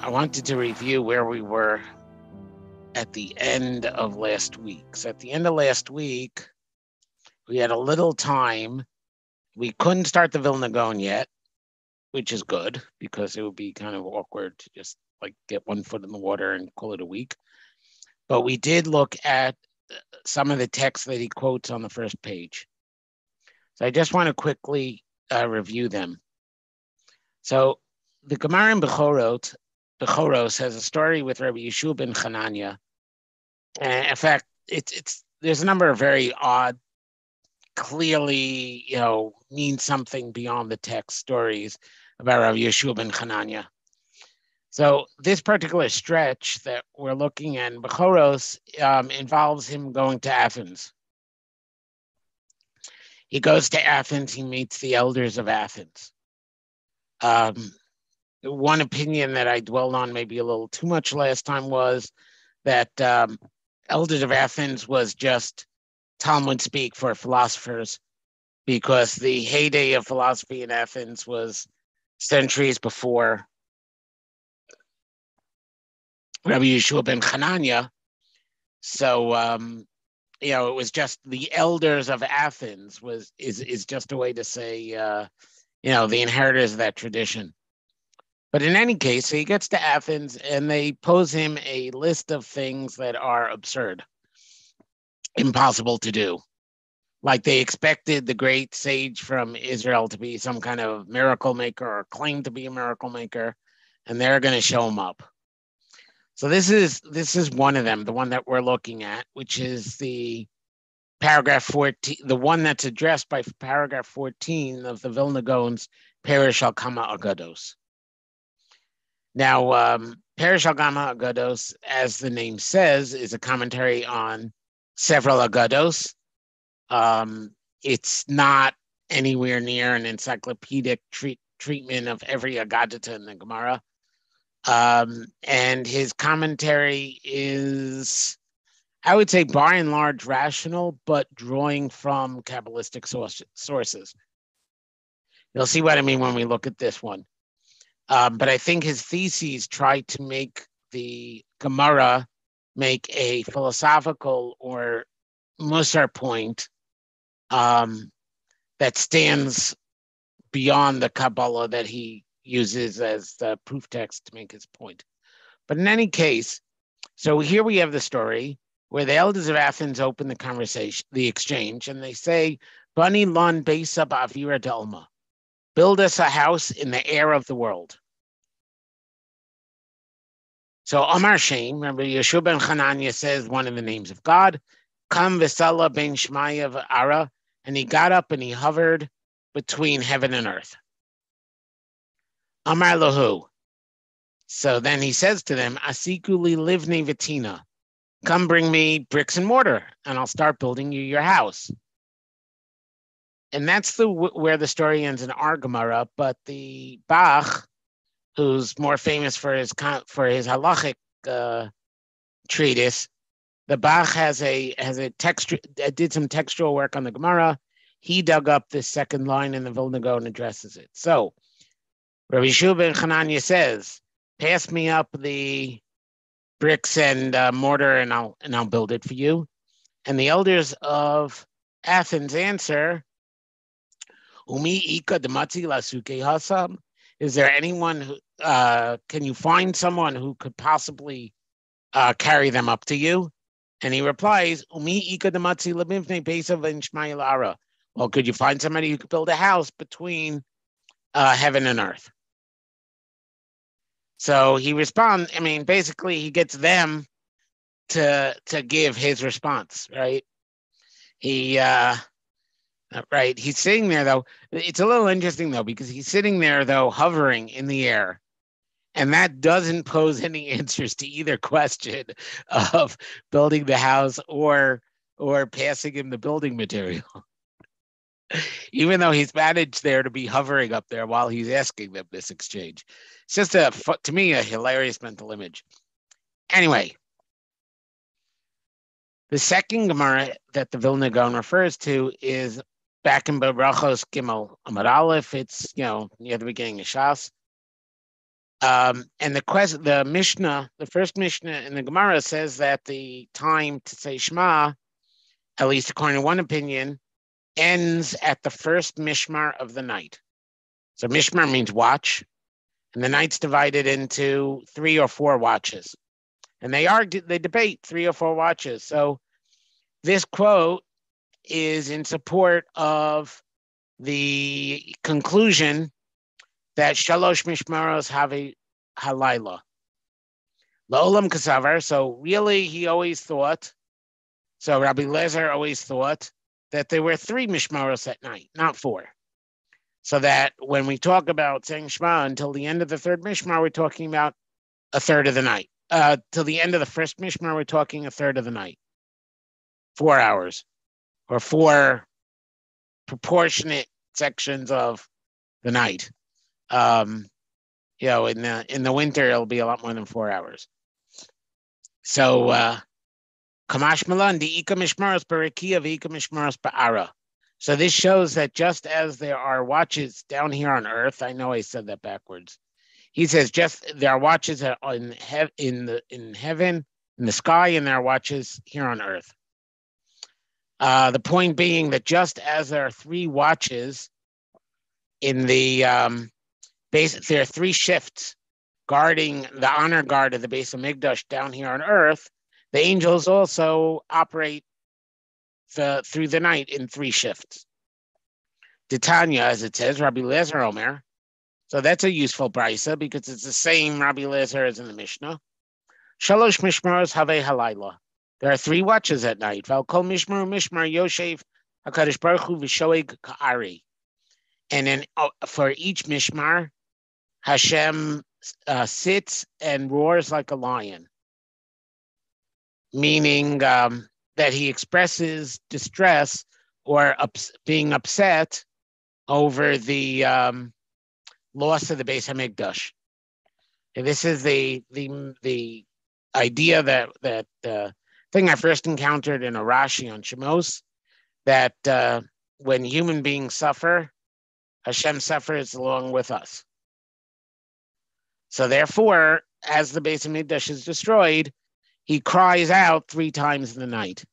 I wanted to review where we were at the end of last week. So at the end of last week, we had a little time. We couldn't start the Vilna Gaon yet, which is good because it would be kind of awkward to just like get one foot in the water and call it a week. But we did look at some of the texts that he quotes on the first page. So I just want to quickly review them. So the Gemara in Bechoros has a story with Rabbi Yeshua ben Chananya. And in fact, there's a number of very odd, clearly, mean something beyond the text stories about Rabbi Yeshua ben Chananya. So this particular stretch that we're looking at in Bechoros involves him going to Athens. He goes to Athens. He meets the elders of Athens. One opinion that I dwelled on maybe a little too much last time was that elders of Athens was just Talmud speak for philosophers, because the heyday of philosophy in Athens was centuries before Rabbi Yeshua ben Chananya. So, it was just the elders of Athens is just a way to say, the inheritors of that tradition. But in any case, he gets to Athens and they pose him a list of things that are absurd, impossible to do. Like they expected the great sage from Israel to be some kind of miracle maker or claim to be a miracle maker, and they're going to show him up. So this is one of them, the one that we're looking at, which is the paragraph 14, the one that's addressed by paragraph 14 of the Vilna Gaon's Perish al Kama Aggados. Now, Perish al Kama Aggados, as the name says, is a commentary on several Aggados. It's not anywhere near an encyclopedic treatment of every Aggadah in the Gemara. And his commentary is, I would say, by and large rational, but drawing from Kabbalistic sources. You'll see what I mean when we look at this one. But I think his theses try to make the Gemara make a philosophical or Musar point that stands beyond the Kabbalah that he uses as the proof text to make his point. But in any case, so here we have the story where the elders of Athens open the conversation, the exchange, and they say, Bani lan beisa ba'avira delma, build us a house in the air of the world. So Amar Shem, remember Yeshua ben Chananya says one of the names of God, Kam v'sala ben Shmaya v'ara, and he got up and he hovered between heaven and earth. Amar lahu. So then he says to them, Asiku li livni vitina, come bring me bricks and mortar, and I'll start building you your house. And that's where the story ends in our Gemara, but the Bach, who's more famous for his halachic treatise, the Bach has a text, did some textual work on the Gemara. He dug up this second line in the Vilna Gaon and addresses it. So Rabbi Yeshua ben Chananya says, pass me up the bricks and mortar and I'll build it for you. And the elders of Athens answer, Umi ika dematzi lasuke hasam. Is there anyone who can you find someone who could possibly carry them up to you? And he replies, Umi ika dematzi lebivne besav and Shmayel ara. Well, could you find somebody who could build a house between heaven and earth? So he responds, basically he gets them to give his response, right? He's sitting there, though. It's a little interesting, though, because he's sitting there, though, hovering in the air. And that doesn't pose any answers to either question of building the house or passing him the building material. Even though he's managed there to be hovering up there while he's asking them this exchange. It's just, to me, a hilarious mental image. Anyway, the second Gemara that the Vilna Gaon refers to is back in Berachos Gimel Amar Aleph. It's, near the beginning of Shas. And the Mishnah, the first Mishnah in the Gemara says that the time to say Shema, at least according to one opinion, ends at the first Mishmar of the night. So Mishmar means watch, and the night's divided into 3 or 4 watches. And they debate 3 or 4 watches. So this quote is in support of the conclusion that Shalosh Mishmaros have a halayla. La'olam kasavar. So really, he always thought, so Rabbi Lezer always thought that there were 3 Mishmaros at night, not 4. So that when we talk about saying Shema until the end of the 3rd Mishmar, we're talking about a third of the night. Till the end of the 1st Mishmar, we're talking a third of the night. 4 hours, or 4 proportionate sections of the night. In the winter, it'll be a lot more than 4 hours. So, Kamash Malan, the Ika Mishmaros Barakia, Vika Mishmaros Ba'ara. So this shows that just as there are watches down here on earth, I know I said that backwards. He says there are watches in heaven, in the sky, and there are watches here on earth. The point being that just as there are 3 watches in the there are 3 shifts guarding the honor guard of the Beis Hamikdash down here on earth, the angels also operate through the night in 3 shifts. Titania, as it says, Rabbi Lezer Omer. So that's a useful brisa because it's the same Rabbi Lezer as in the Mishnah. Shalosh mishmaros have halayla. There are 3 watches at night. Val kol mishmar yoshev hakadosh baruch hu v'shoeg ka'ari. And then for each mishmar, Hashem sits and roars like a lion, meaning that he expresses distress or being upset over the loss of the Beis Hamikdash. And this is the idea that thing I first encountered in a Rashi on Shemos, that when human beings suffer, Hashem suffers along with us. So therefore, as the Beis Hamikdash is destroyed, he cries out 3 times in the night.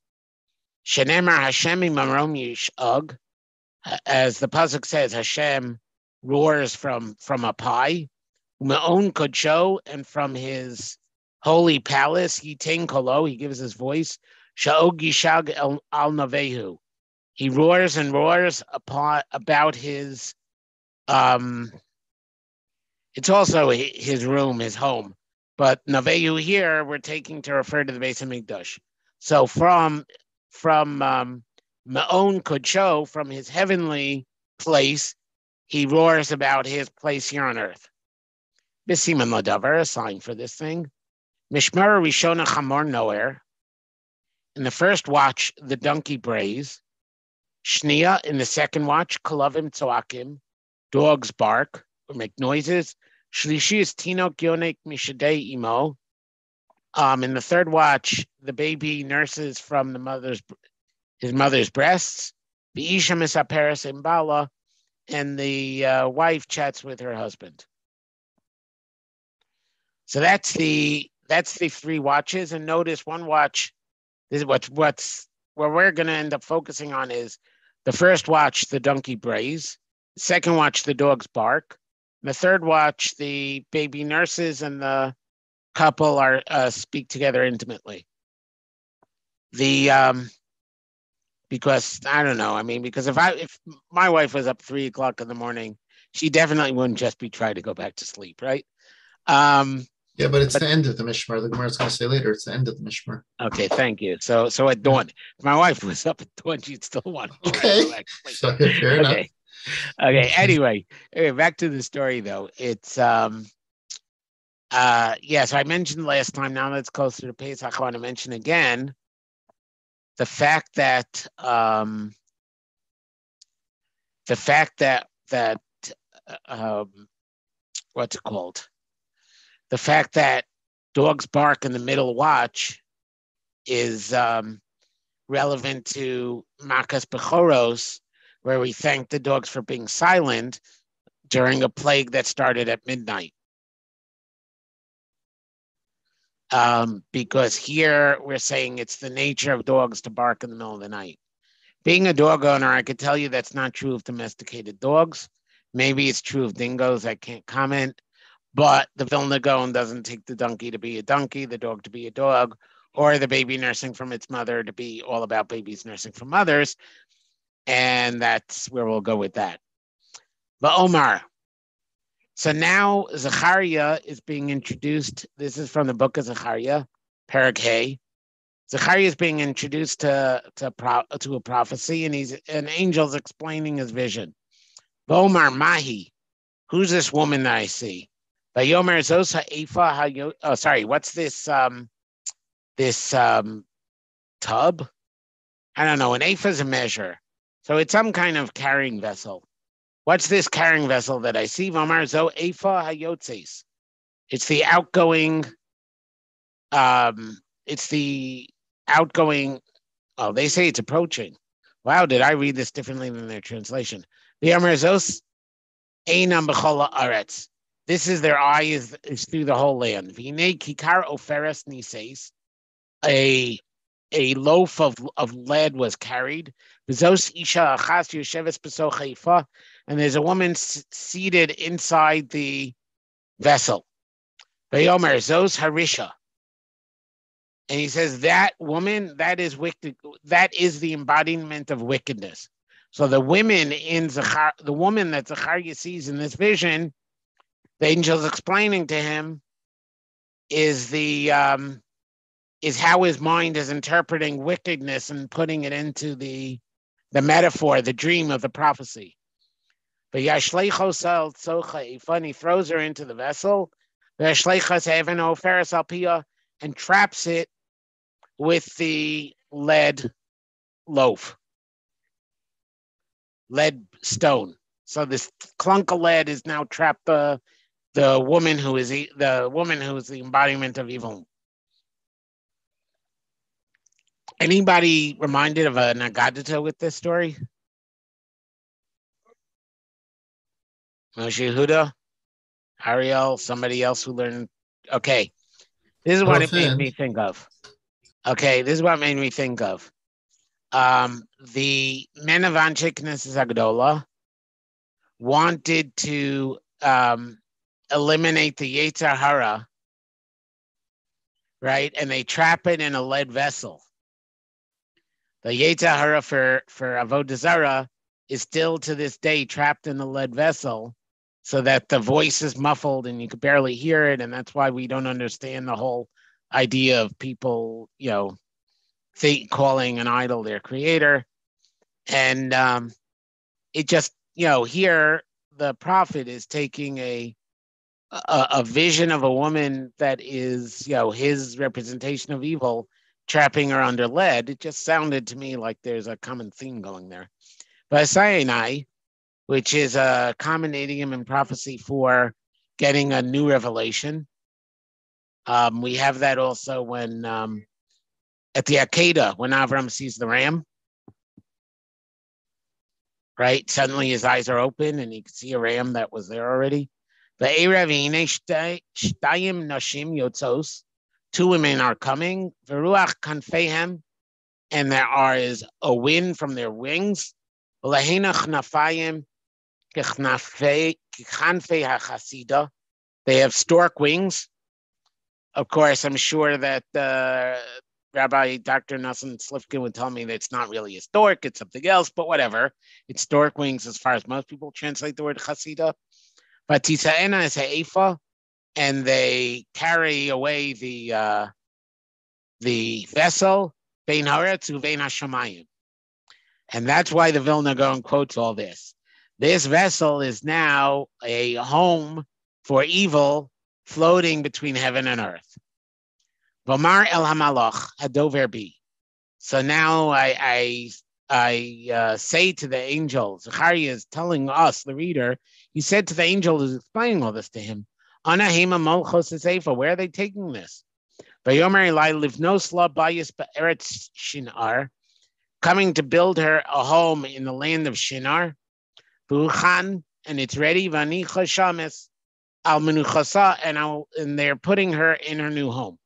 Shenemar Hashem imarom yish'ag, as the pasuk says, Hashem roars from up high. Me'on kodsho, and from his holy palace, yitain kolo, he gives his voice. Sha'og yishag al navehu, he roars and roars about his. It's also his room, his home, but navehu here we're taking to refer to the Beis Hamikdash. So from Ma'on Kodsho, from his heavenly place, he roars about his place here on earth. B'siman ladavar, a sign for this thing. Mishmara Rishona Chamor Noer. In the first watch, the donkey brays. Shnia, in the second watch, Kalavim Tzoakim, dogs bark or make noises. Shlishi is Tinok Yonek Mishadei Imo. In the third watch, the baby nurses from his mother's breasts. V'isha misaperes imbala, and the wife chats with her husband. So that's the 3 watches. And notice one watch. This is where we're going to end up focusing on is the first watch, the donkey brays. The second watch, the dogs bark. The third watch, the baby nurses and the couple are speak together intimately. Because I don't know. I mean, because if my wife was up 3 o'clock in the morning, she definitely wouldn't just be trying to go back to sleep, right? Yeah, but it's the end of the Mishmar. The Gemara is going to say later, it's the end of the Mishmar. Okay, thank you. So at dawn, if my wife was up at dawn, she'd still want to try to go back to sleep. So, fair enough. Okay. Anyway, back to the story though. It's so I mentioned last time. Now that it's closer to Pesach, I want to mention again the fact that what's it called? The fact that dogs bark in the middle watch is relevant to Makas Bechoros, where we thank the dogs for being silent during a plague that started at midnight. because here we're saying it's the nature of dogs to bark in the middle of the night. Being a dog owner, I could tell you that's not true of domesticated dogs. Maybe it's true of dingoes. I can't comment. But the Vilna Gaon doesn't take the donkey to be a donkey, the dog to be a dog, or the baby nursing from its mother to be all about babies nursing from mothers. And that's where we'll go with that. But Omar. So now Zechariah is being introduced. This is from the book of Zechariah, Perek Hay. Zechariah is being introduced to a prophecy, and an angel's explaining his vision. Omar Mahi, who's this woman that I see? Vayomer Zosa Efa. Oh, sorry. What's this? This tub? I don't know. An ephah is a measure, so it's some kind of carrying vessel. What's this carrying vessel that I see? Vomar Zo Efa Hayotzes. It's the outgoing. It's the outgoing. Oh, they say it's approaching. Wow, did I read this differently than their translation? V'yomer Zos Einam B'chol Haaretz. This is their eye is through the whole land. V'nei Kikar Oferes Nises. A loaf of lead was carried. V'zos Isha Achas Yosheves B'soch Haifa. And there's a woman seated inside the vessel. Vayomer Zos Harisha. And he says that woman, that is wicked. That is the embodiment of wickedness. So the women the woman that Zechariah sees in this vision, the angel's explaining to him, is how his mind is interpreting wickedness and putting it into the metaphor, the dream of the prophecy. But and he throws her into the vessel, and traps it with the lead stone. So this clunk of lead is now trapped the woman who is the embodiment of evil. Anybody reminded of an Aggadah with this story? Moshe Yehuda, Ariel, somebody else who learned. Okay, this is what it made me think of. The men of Anshe Knesset Aggadah wanted to eliminate the Yetzer Hara, right? And they trap it in a lead vessel. The Yetzer Hara for Avodah Zarah is still to this day trapped in the lead vessel, so that the voice is muffled and you could barely hear it, and that's why we don't understand the whole idea of people, calling an idol their creator. And it just, here the prophet is taking a vision of a woman that is, his representation of evil, trapping her under lead. It just sounded to me like there's a common theme going there. But Sinai, which is a common idiom in prophecy for getting a new revelation. We have that also when at the Aggadah, when Avram sees the ram, right? Suddenly his eyes are open and he can see a ram that was there already. Two women are coming. Veruach kanfehem, and there is a wind from their wings. They have stork wings. Of course, I'm sure that Rabbi Dr. Nassim Slifkin would tell me that it's not really a stork, it's something else, but whatever. It's stork wings as far as most people translate the word chasida. But Tisa'ena is a ephah, and they carry away the vessel, Bein Haaretz uvein hashamayim. And that's why the Vilna Gaon quotes all this. This vessel is now a home for evil floating between heaven and earth. V'amar el hamalach hadover bi. So now I say to the angel, Zechariah is telling us, the reader, he said to the angel who's explaining all this to him, Anahema molchos esefa, where are they taking this? Vayomer Eli livnos la bayis be'eretz Shinar, coming to build her a home in the land of Shinar. V'uchan, and it's ready. V'anicha shames al menuchasa, and they're putting her in her new home.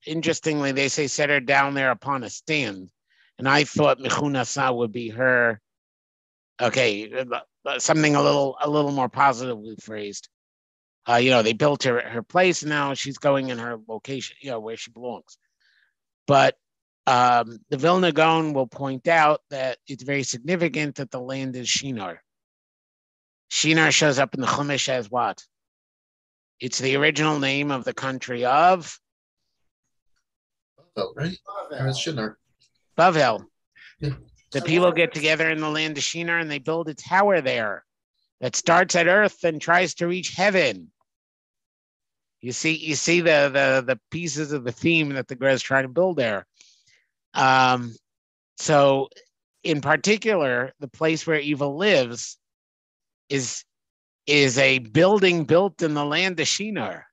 Interestingly, they say set her down there upon a stand. And I thought Mechunasa would be her. Okay, something a little more positively phrased. They built her place, and now she's going in her location, where she belongs. But the Vilna Gaon will point out that it's very significant that the land is Shinar. Shinar shows up in the Chumash as what? It's the original name of the country of Bavel, right? Or it's Shinar. Bavel. Yeah. The people get together in the land of Shinar and they build a tower there that starts at earth and tries to reach heaven. You see the pieces of the theme that the Gemara is trying to build there. So, in particular, the place where evil lives is a building built in the land of Shinar.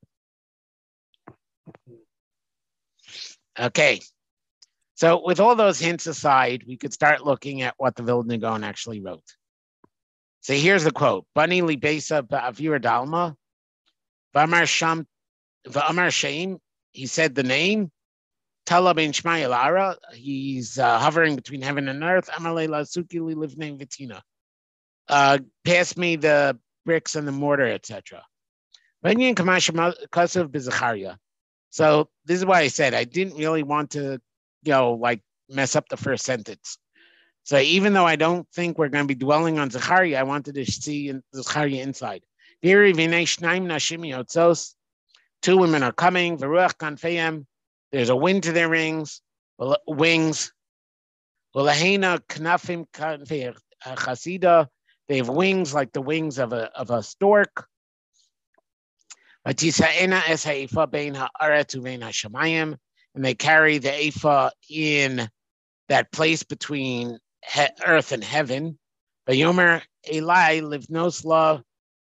Okay. So with all those hints aside, we could start looking at what the Vilna Gaon actually wrote. So here's the quote. Bani libesa ba'avir dalma, v'amar shem, he said the name, Tala ben Shmai Lara, he's hovering between heaven and earth, Amalei lasuki li livnei vitina. Pass me the bricks and the mortar, etc. So this is why I said I didn't really want to, mess up the first sentence. So even though I don't think we're going to be dwelling on Zechariah, I wanted to see Zechariah inside. Two women are coming. There's a wind to their wings. They have wings like the wings of a stork. And they carry the ephah in that place between earth and heaven. Vayomer Eli livnosla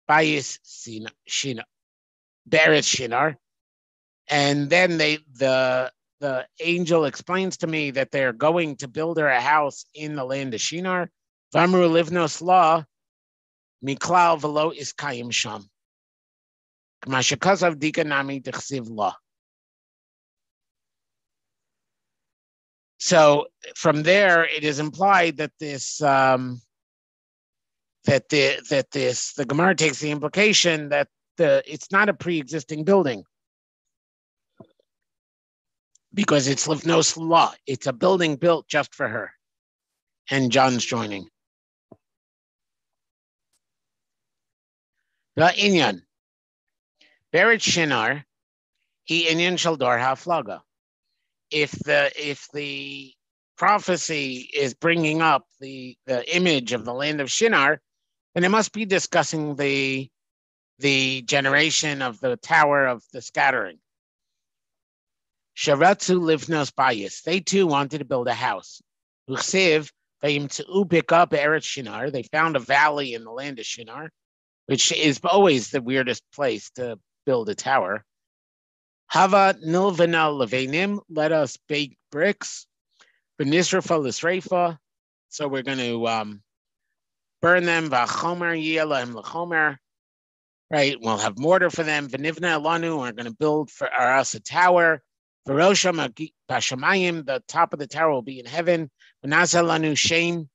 bayis shinar, beres shinar. And then the angel explains to me that they're going to build her a house in the land of Shinar. Vamru livnosla miklal velo iskayim sham. K'mashakasav dika nami d'chsiv la. So from there, it is implied that the Gemara takes the implication that it's not a pre-existing building because it's livnos la. It's a building built just for her. And John's joining. The inyan. Berit Shinar, he inyan shaldor haflaga. If the prophecy is bringing up the image of the land of Shinar, then it must be discussing the generation of the tower of the scattering. Sharatzu livnos bayis. They too wanted to build a house. Uchsiv vayimtzu bika be'eretz Shinar. They found a valley in the land of Shinar, which is always the weirdest place to build a tower. Hava nilvana levenim, let us bake bricks. Benisrafa lisrefa, so we're going to burn them. Vachomer yelahem lechomer, right? We'll have mortar for them. Venivna elanu, we're going to build for us a tower. Verosha bashamayim, the top of the tower will be in heaven. Venasa lanu shem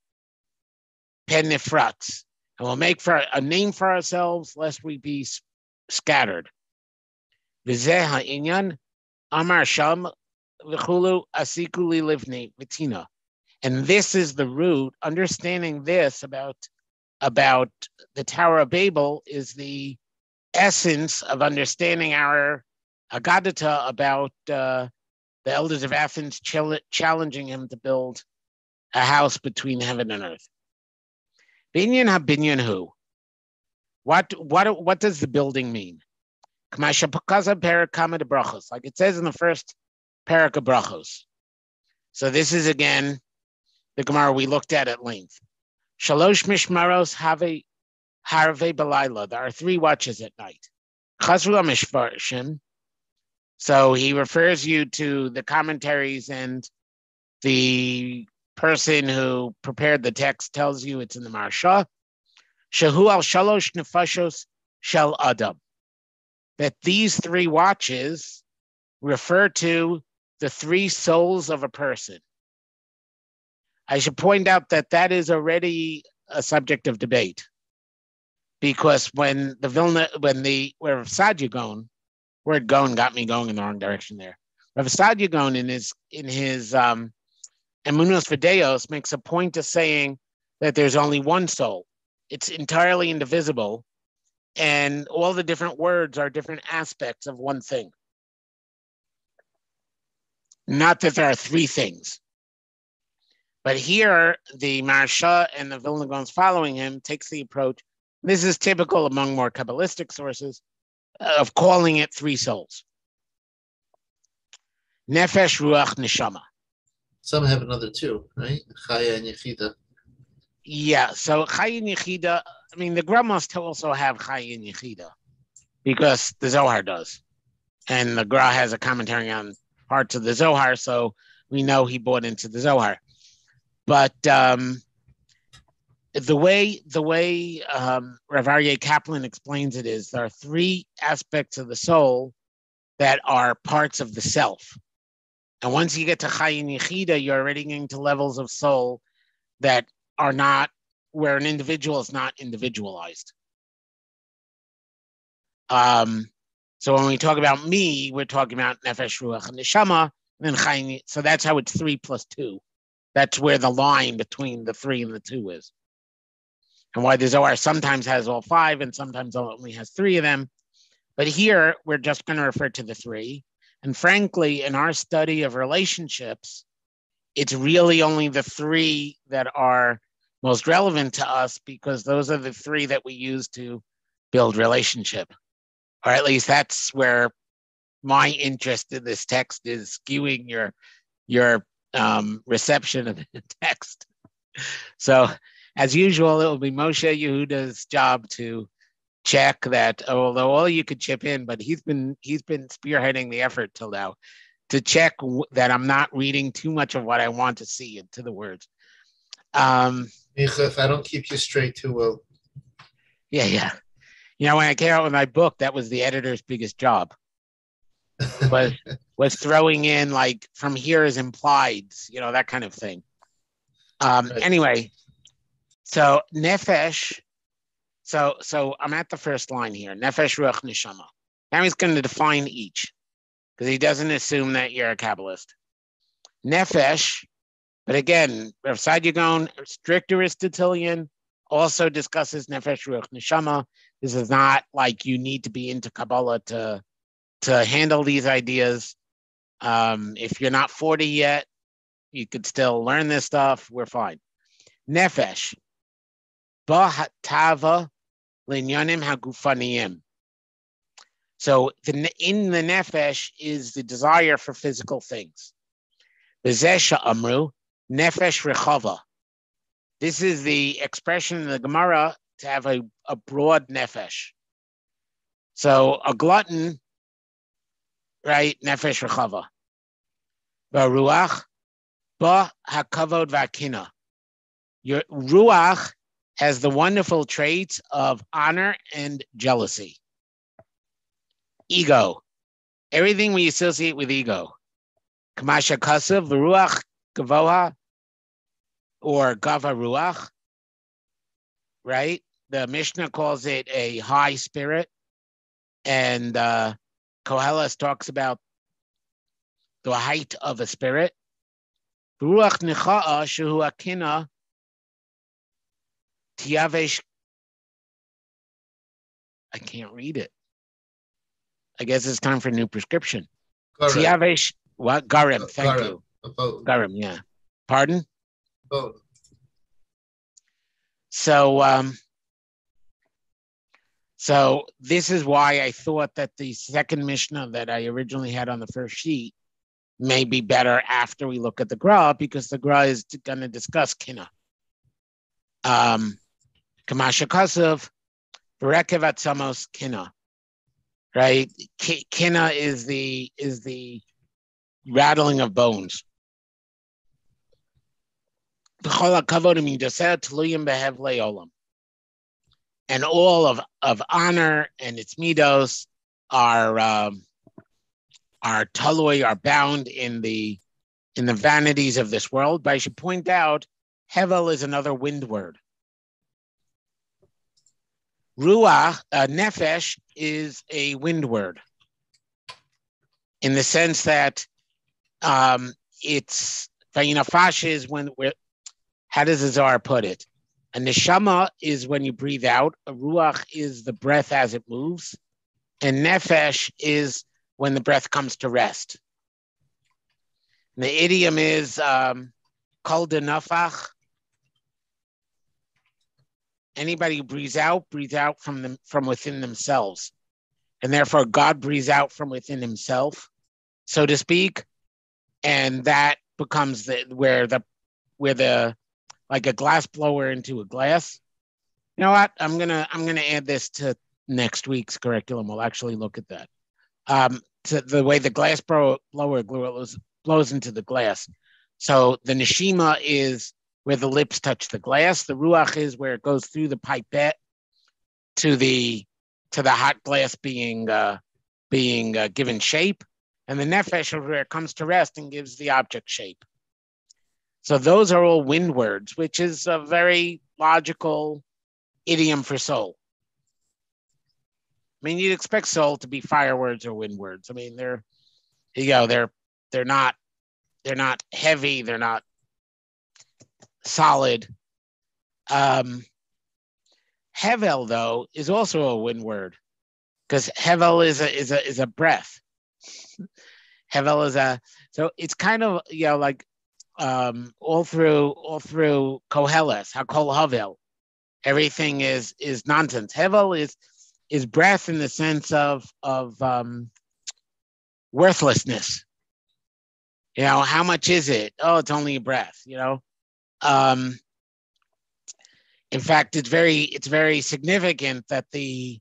penifrat, and we'll make for a name for ourselves, lest we be scattered. V'zeh ha'inyan amar sham v'chulu asikuli livni vitina. And this is the root. Understanding this about the Tower of Babel is the essence of understanding our Aggadah about the elders of Athens challenging him to build a house between heaven and earth. Binyan ha-binyan hu. What does the building mean? Like it says in the first parak of brachos. So this is again the Gemara we looked at length. Shalosh mishmaros harve balayla. There are 3 watches at night. Chazru mishvarshim. So he refers you to the commentaries, and the person who prepared the text tells you it's in the Marsha. Shahu al shalosh nefashos shel adam. That these 3 watches refer to the three souls of a person. I should point out that that is already a subject of debate, because when the Vilna, where Sadia Gaon, word Gaon got me going in the wrong direction there. Rav Sadia Gaon in his Emunos Videos makes a point of saying that there's only one soul. It's entirely indivisible, and all the different words are different aspects of one thing. Not that there are three things. But here, the Maharsha and the Vilna Gaons following him takes the approach, this is typical among more Kabbalistic sources, of calling it three souls. Nefesh, Ruach, Neshama. Some have another two, right? Chaya and Yechida. Yeah, so Chaya and Yechida, I mean, the Gra must also have Chaya and Yechida, because the Zohar does. And the Gra has a commentary on parts of the Zohar, so we know he bought into the Zohar. But the way Rav Aryeh Kaplan explains it is there are three aspects of the soul that are parts of the self. And once you get to Chaya and Yechida, you're already getting to levels of soul that are not, where an individual is not individualized. So when we talk about me, we're talking about Nefesh, Ruach, and Neshama, and then Chaya. So that's how it's 3 plus 2. That's where the line between the 3 and the 2 is. And why the Zohar sometimes has all 5 and sometimes only has 3 of them. But here, we're just going to refer to the 3. And frankly, in our study of relationships, it's really only the 3 that are most relevant to us, because those are the 3 that we use to build relationship. Or at least that's where my interest in this text is skewing your reception of the text. So, as usual, it will be Moshe Yehuda's job to check that. Although all you could chip in, but he's been spearheading the effort till now to check that I'm not reading too much of what I want to see into the words. If I don't keep you straight too well. Yeah. You know, when I came out with my book, that was the editor's biggest job. was throwing in like from here is implied, you know, that kind of thing. Right. Anyway, so nefesh. So I'm at the first line here. Nefesh, ruach, neshama. Now he's going to define each, because he doesn't assume that you're a Kabbalist. Nefesh, but again, Rav Sadia Gaon, strict Aristotelian, also discusses nefesh, ruach, neshama. This is not like you need to be into Kabbalah to handle these ideas. If you're not 40 yet, you could still learn this stuff. We're fine. Nefesh. Ba'tava linyanim hagufaniyim. So in the nefesh is the desire for physical things. B'zeh amru nefesh rechava. This is the expression in the Gemara to have a broad nefesh. So a glutton, right? Nefesh rechava. Ruach ba hakavod v'akina. Your ruach has the wonderful traits of honor and jealousy. Ego, everything we associate with ego. Kamasha kasav v'ruach gavoha, or gava ruach, right? The Mishnah calls it a high spirit, and Koheles talks about the height of a spirit. Ruach nicha'a shehu akina tiavesh. I can't read it. I guess it's time for a new prescription. Tiavesh, what? Garim, thank you. Garim, yeah. Pardon? So this is why I thought that the second Mishnah that I originally had on the first sheet may be better after we look at the Gra, because the Gra is going to discuss Kina. Kamasha Kasav, Berekev Atzamos Kina. Right? Kina is the rattling of bones. And all of honor and its midos are are taloi, are bound in the vanities of this world. But I should point out, hevel is another wind word. Ruach, nefesh, is a wind word in the sense that it's vayinafash is when we're. How does the Zohar put it? A neshama is when you breathe out. A ruach is the breath as it moves, and nefesh is when the breath comes to rest. And the idiom is kol denafach. Anybody who breathes out from within themselves, and therefore God breathes out from within Himself, so to speak, and that becomes where the like a glass blower into a glass. You know what? I'm gonna add this to next week's curriculum. We'll actually look at that. To the way the glass blower blows into the glass. So the neshima is where the lips touch the glass. The ruach is where it goes through the pipette to the hot glass being given shape, and the nefesh is where it comes to rest and gives the object shape. So those are all wind words, which is a very logical idiom for soul. I mean, you'd expect soul to be fire words or wind words. I mean, they're not heavy, they're not solid. Hevel, though, is also a wind word because hevel is a breath. Hevel is so it's kind of like all through Koheles, Hakol Havel, everything is nonsense. Hevel is breath in the sense of worthlessness. How much is it? Oh, it's only a breath. In fact, it's very significant that the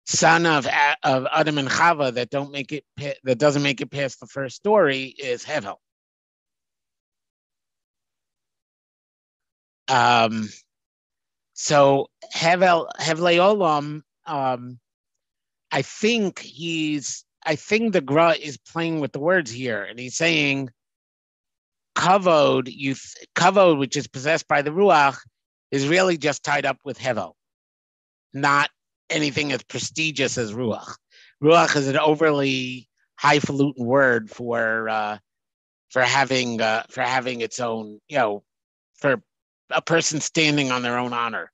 son of Adam and Chava that doesn't make it past the first story is Hevel. So Hevlei Olam, I think the Gra is playing with the words here, and he's saying kavod, which is possessed by the ruach, is really just tied up with Hevel, not anything as prestigious as ruach. Ruach is an overly highfalutin word for having its own, for a person standing on their own honor.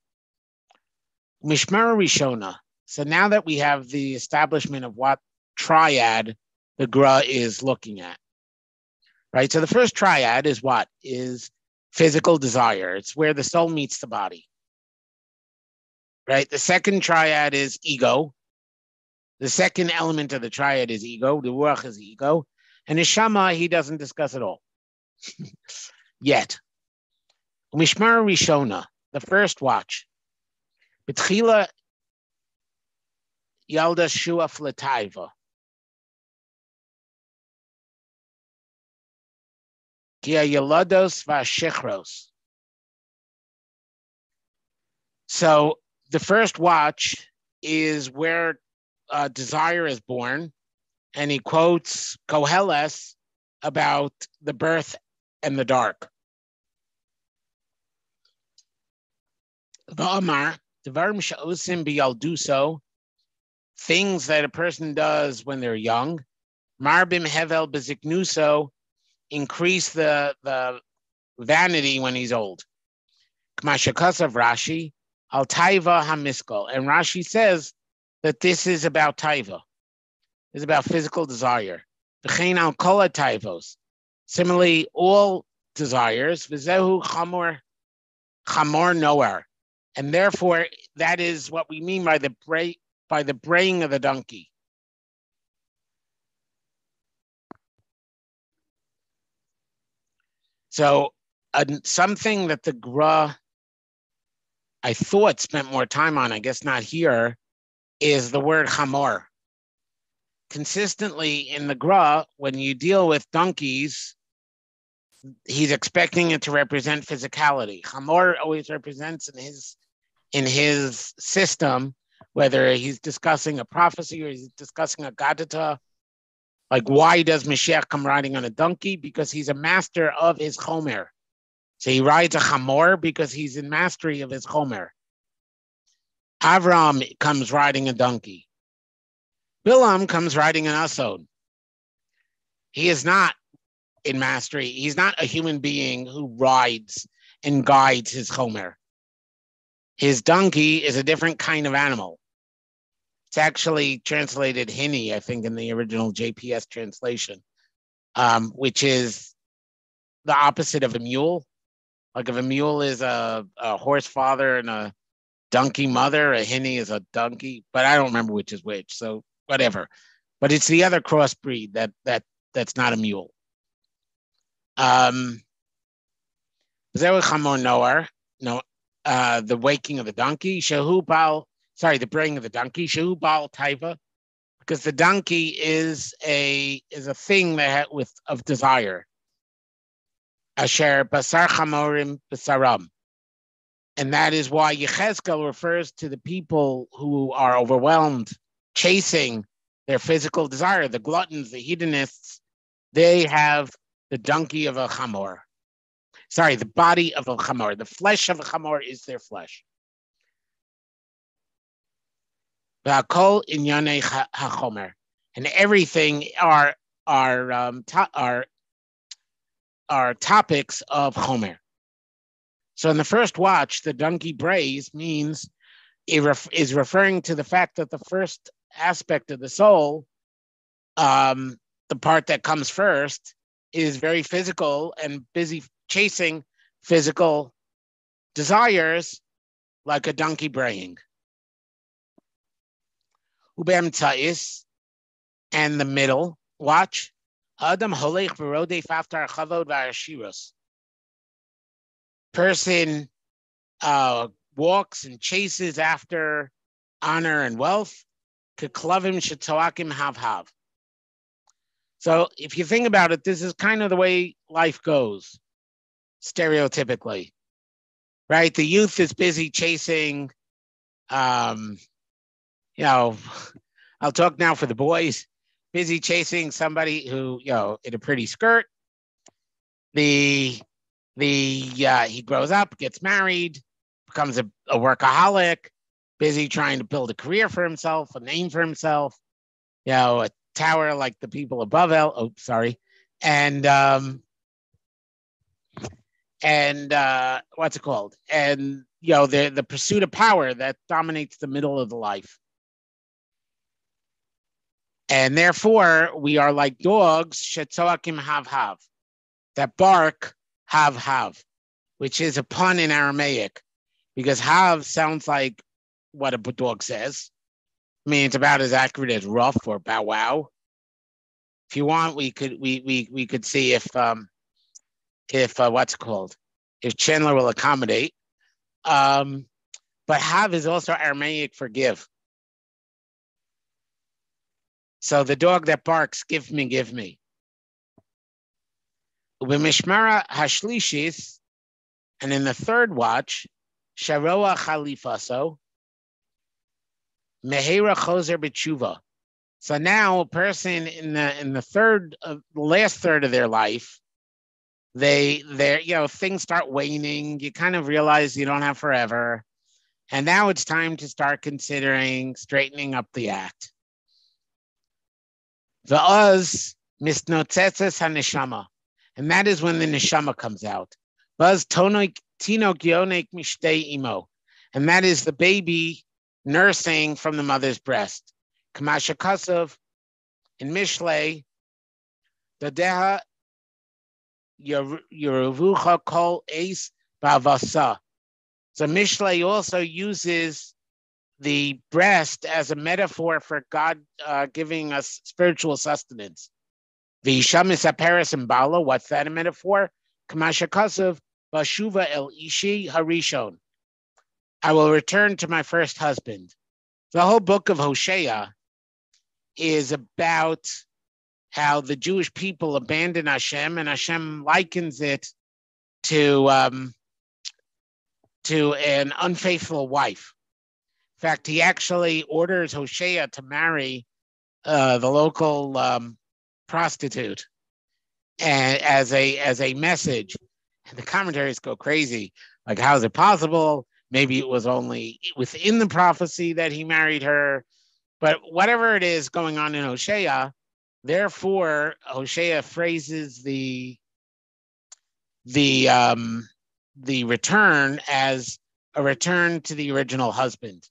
Mishmar Rishona. So now that we have the establishment of what triad the Gra is looking at, right? So the first triad is what? Is physical desire. It's where the soul meets the body, right? The second triad is ego. The second element of the triad is ego. The Ruach is ego. And Neshama, he doesn't discuss at all yet. Mishmar Rishona, the first watch. Betchila Yalda Shua Flataiva. Kia Yalados Vashichros. So the first watch is where desire is born, and he quotes Koheles about the birth and the dark. V'amar, Devarim she'osim b'yalduso, things that a person does when they're young. Marbim hevel beziknuso, increase the vanity when he's old. K'mashakasav Rashi, al taiva hamiskol. And Rashi says that this is about taiva. It's about physical desire. V'chein al kol taivos. Similarly, all desires. V'zehu chamor noar. And therefore, that is what we mean by the braying of the donkey. So something that the Gra, I thought, spent more time on, I guess not here, is the word chamor. Consistently in the Gra, when you deal with donkeys, he's expecting it to represent physicality. Chamor always represents in his system, whether he's discussing a prophecy or he's discussing a Aggadah, Like, why does Mashiach come riding on a donkey? Because he's a master of his chomer. So he rides a chamor because he's in mastery of his chomer. Avram comes riding a donkey. Bilam comes riding an asod. He is not in mastery. He's not a human being who rides and guides his chomer. His donkey is a different kind of animal. It's actually translated Hini, I think, in the original JPS translation, which is the opposite of a mule. Like if a mule is a horse father and a donkey mother, a Hini is a donkey, but I don't remember which is which, so whatever. But it's the other crossbreed that's not a mule. The waking of the donkey, the braying of the donkey, Shehu Baal Taiva, because the donkey is a thing of desire. Asher basar chamorim basaram. And that is why Yechezkel refers to the people who are overwhelmed, chasing their physical desire, the gluttons, the hedonists. They have the donkey of a chamor. Sorry, the body of a chamor. The flesh of a chamor is their flesh. V'akol inyanei hachomer, and everything are topics of chomer. So in the first watch, the donkey brays means is referring to the fact that the first aspect of the soul, the part that comes first, is very physical and busy chasing physical desires like a donkey braying. Ubem Tais, and the middle watch, Adam Holech Verodef Aftar Chavod V'Ashiros. Person walks and chases after honor and wealth. Keklavim Shetoakim Hav. So if you think about it, this is kind of the way life goes, stereotypically, right? The youth is busy chasing, I'll talk now for the boys, busy chasing somebody who, in a pretty skirt. He grows up, gets married, becomes a workaholic, busy trying to build a career for himself, a name for himself, a tower like the people above and what's it called? And the pursuit of power that dominates the middle of the life. And therefore, we are like dogs, shetzoakim hav, that bark hav, which is a pun in Aramaic, because hav sounds like what a dog says. I mean, it's about as accurate as rough or bow wow. If you want, we could see if what's it called? If Chandler will accommodate. But hav is also Aramaic for give. So the dog that barks, give me. Ubemishmara hashlishis, and in the third watch, sharoa chalifaso, mehera choser b'tshuva. So now a person in the last third of their life, things start waning. You kind of realize you don't have forever, and now it's time to start considering straightening up the act. Va'az misnotzetzes haneshama, and that is when the neshama comes out. Va'az tinok yonek mishtei imo, and that is the baby nursing from the mother's breast. Kamasha Kasov in Mishlei, the deha yeruvucha kol eis ba'avasa. So Mishlei also uses the breast as a metaphor for God giving us spiritual sustenance. V'isham isaperes and bala, what's that a metaphor? Kamasha Kasov bashuva el ishi harishon. I will return to my first husband. The whole book of Hosea is about how the Jewish people abandon Hashem, and Hashem likens it to an unfaithful wife. In fact, he actually orders Hosea to marry the local prostitute, and as a message. And the commentaries go crazy. Like, how is it possible? Maybe it was only within the prophecy that he married her. But whatever it is going on in Hosea, therefore, Hosea phrases the return as a return to the original husband,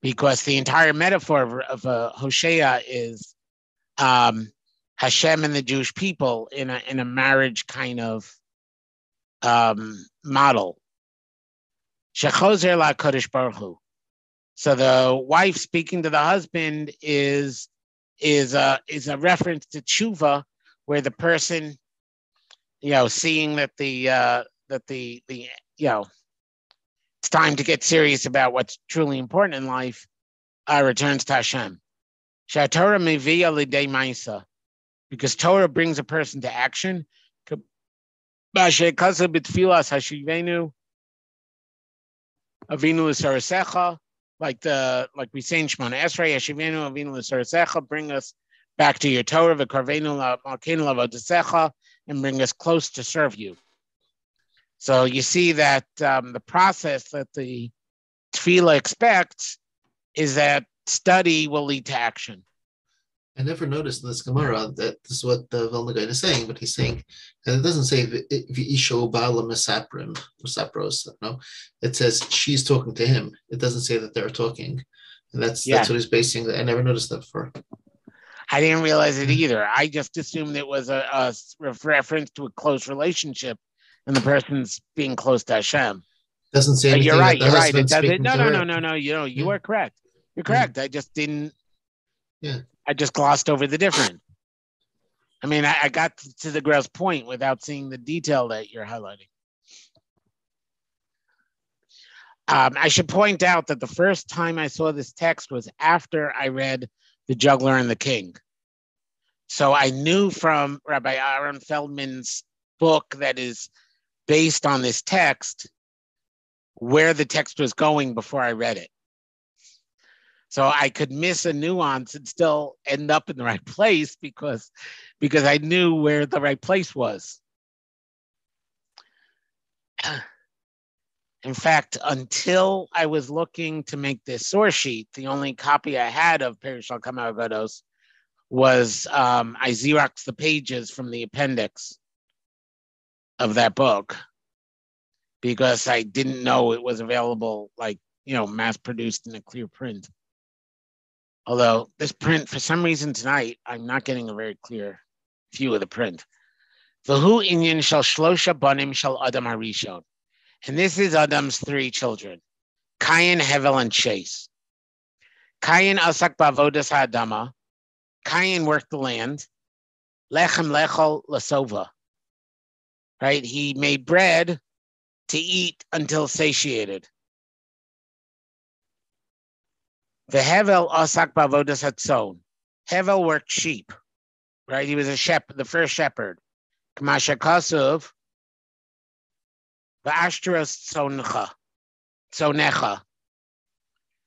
because the entire metaphor of Hosea is Hashem and the Jewish people in a marriage kind of model. Shechozer la Kodesh Baruch Hu. So the wife speaking to the husband is a reference to tshuva, where the person, seeing that the it's time to get serious about what's truly important in life, returns to Hashem. Torah mevia lidei ma'isa, because Torah brings a person to action. Like we say in Shemona Esrei, Hashivenu Avinu l'Sarasecha, bring us back to your Torah, v'karvenu l'malkeinu l'avodasecha, and bring us close to serve you. So you see that the process that the tefillah expects is that study will lead to action. I never noticed in this Gemara that this is what the Vilna guy is saying, but he's saying, and it doesn't say v'isho ba'ala mesaprim or sapros. No, it says she's talking to him. It doesn't say that they're talking, and that's what he's basing. I never noticed that before. I didn't realize it either. I just assumed it was a reference to a close relationship, and the person's being close to Hashem. Doesn't say anything. You're right. You're right. It doesn't. No. You are correct. You're correct. I just didn't. Yeah. I just glossed over the difference. I mean, I got to the gross point without seeing the detail that you're highlighting. I should point out that the first time I saw this text was after I read The Juggler and the King. So I knew from Rabbi Aaron Feldman's book that is based on this text where the text was going before I read it. So I could miss a nuance and still end up in the right place because I knew where the right place was. In fact, until I was looking to make this source sheet, the only copy I had of Perishal Kama Aggados was I Xeroxed the pages from the appendix of that book because I didn't know it was available, mass produced in a clear print. Although this print, for some reason tonight, I'm not getting a very clear view of the print. V'hu inyan shel shlosha banim shel Adam harishon. And this is Adam's three children, Cain, Hevel, and Chase. Cain asak ba'avodas ha'adama. Cain worked the land. Lechem lechol lasova. Right? He made bread to eat until satiated. The Hevel asak ba'avodas hatzon. Hevel worked sheep, right? He was a shepherd, the first shepherd. K'masha kasuv, v'ashtaros tzonecha,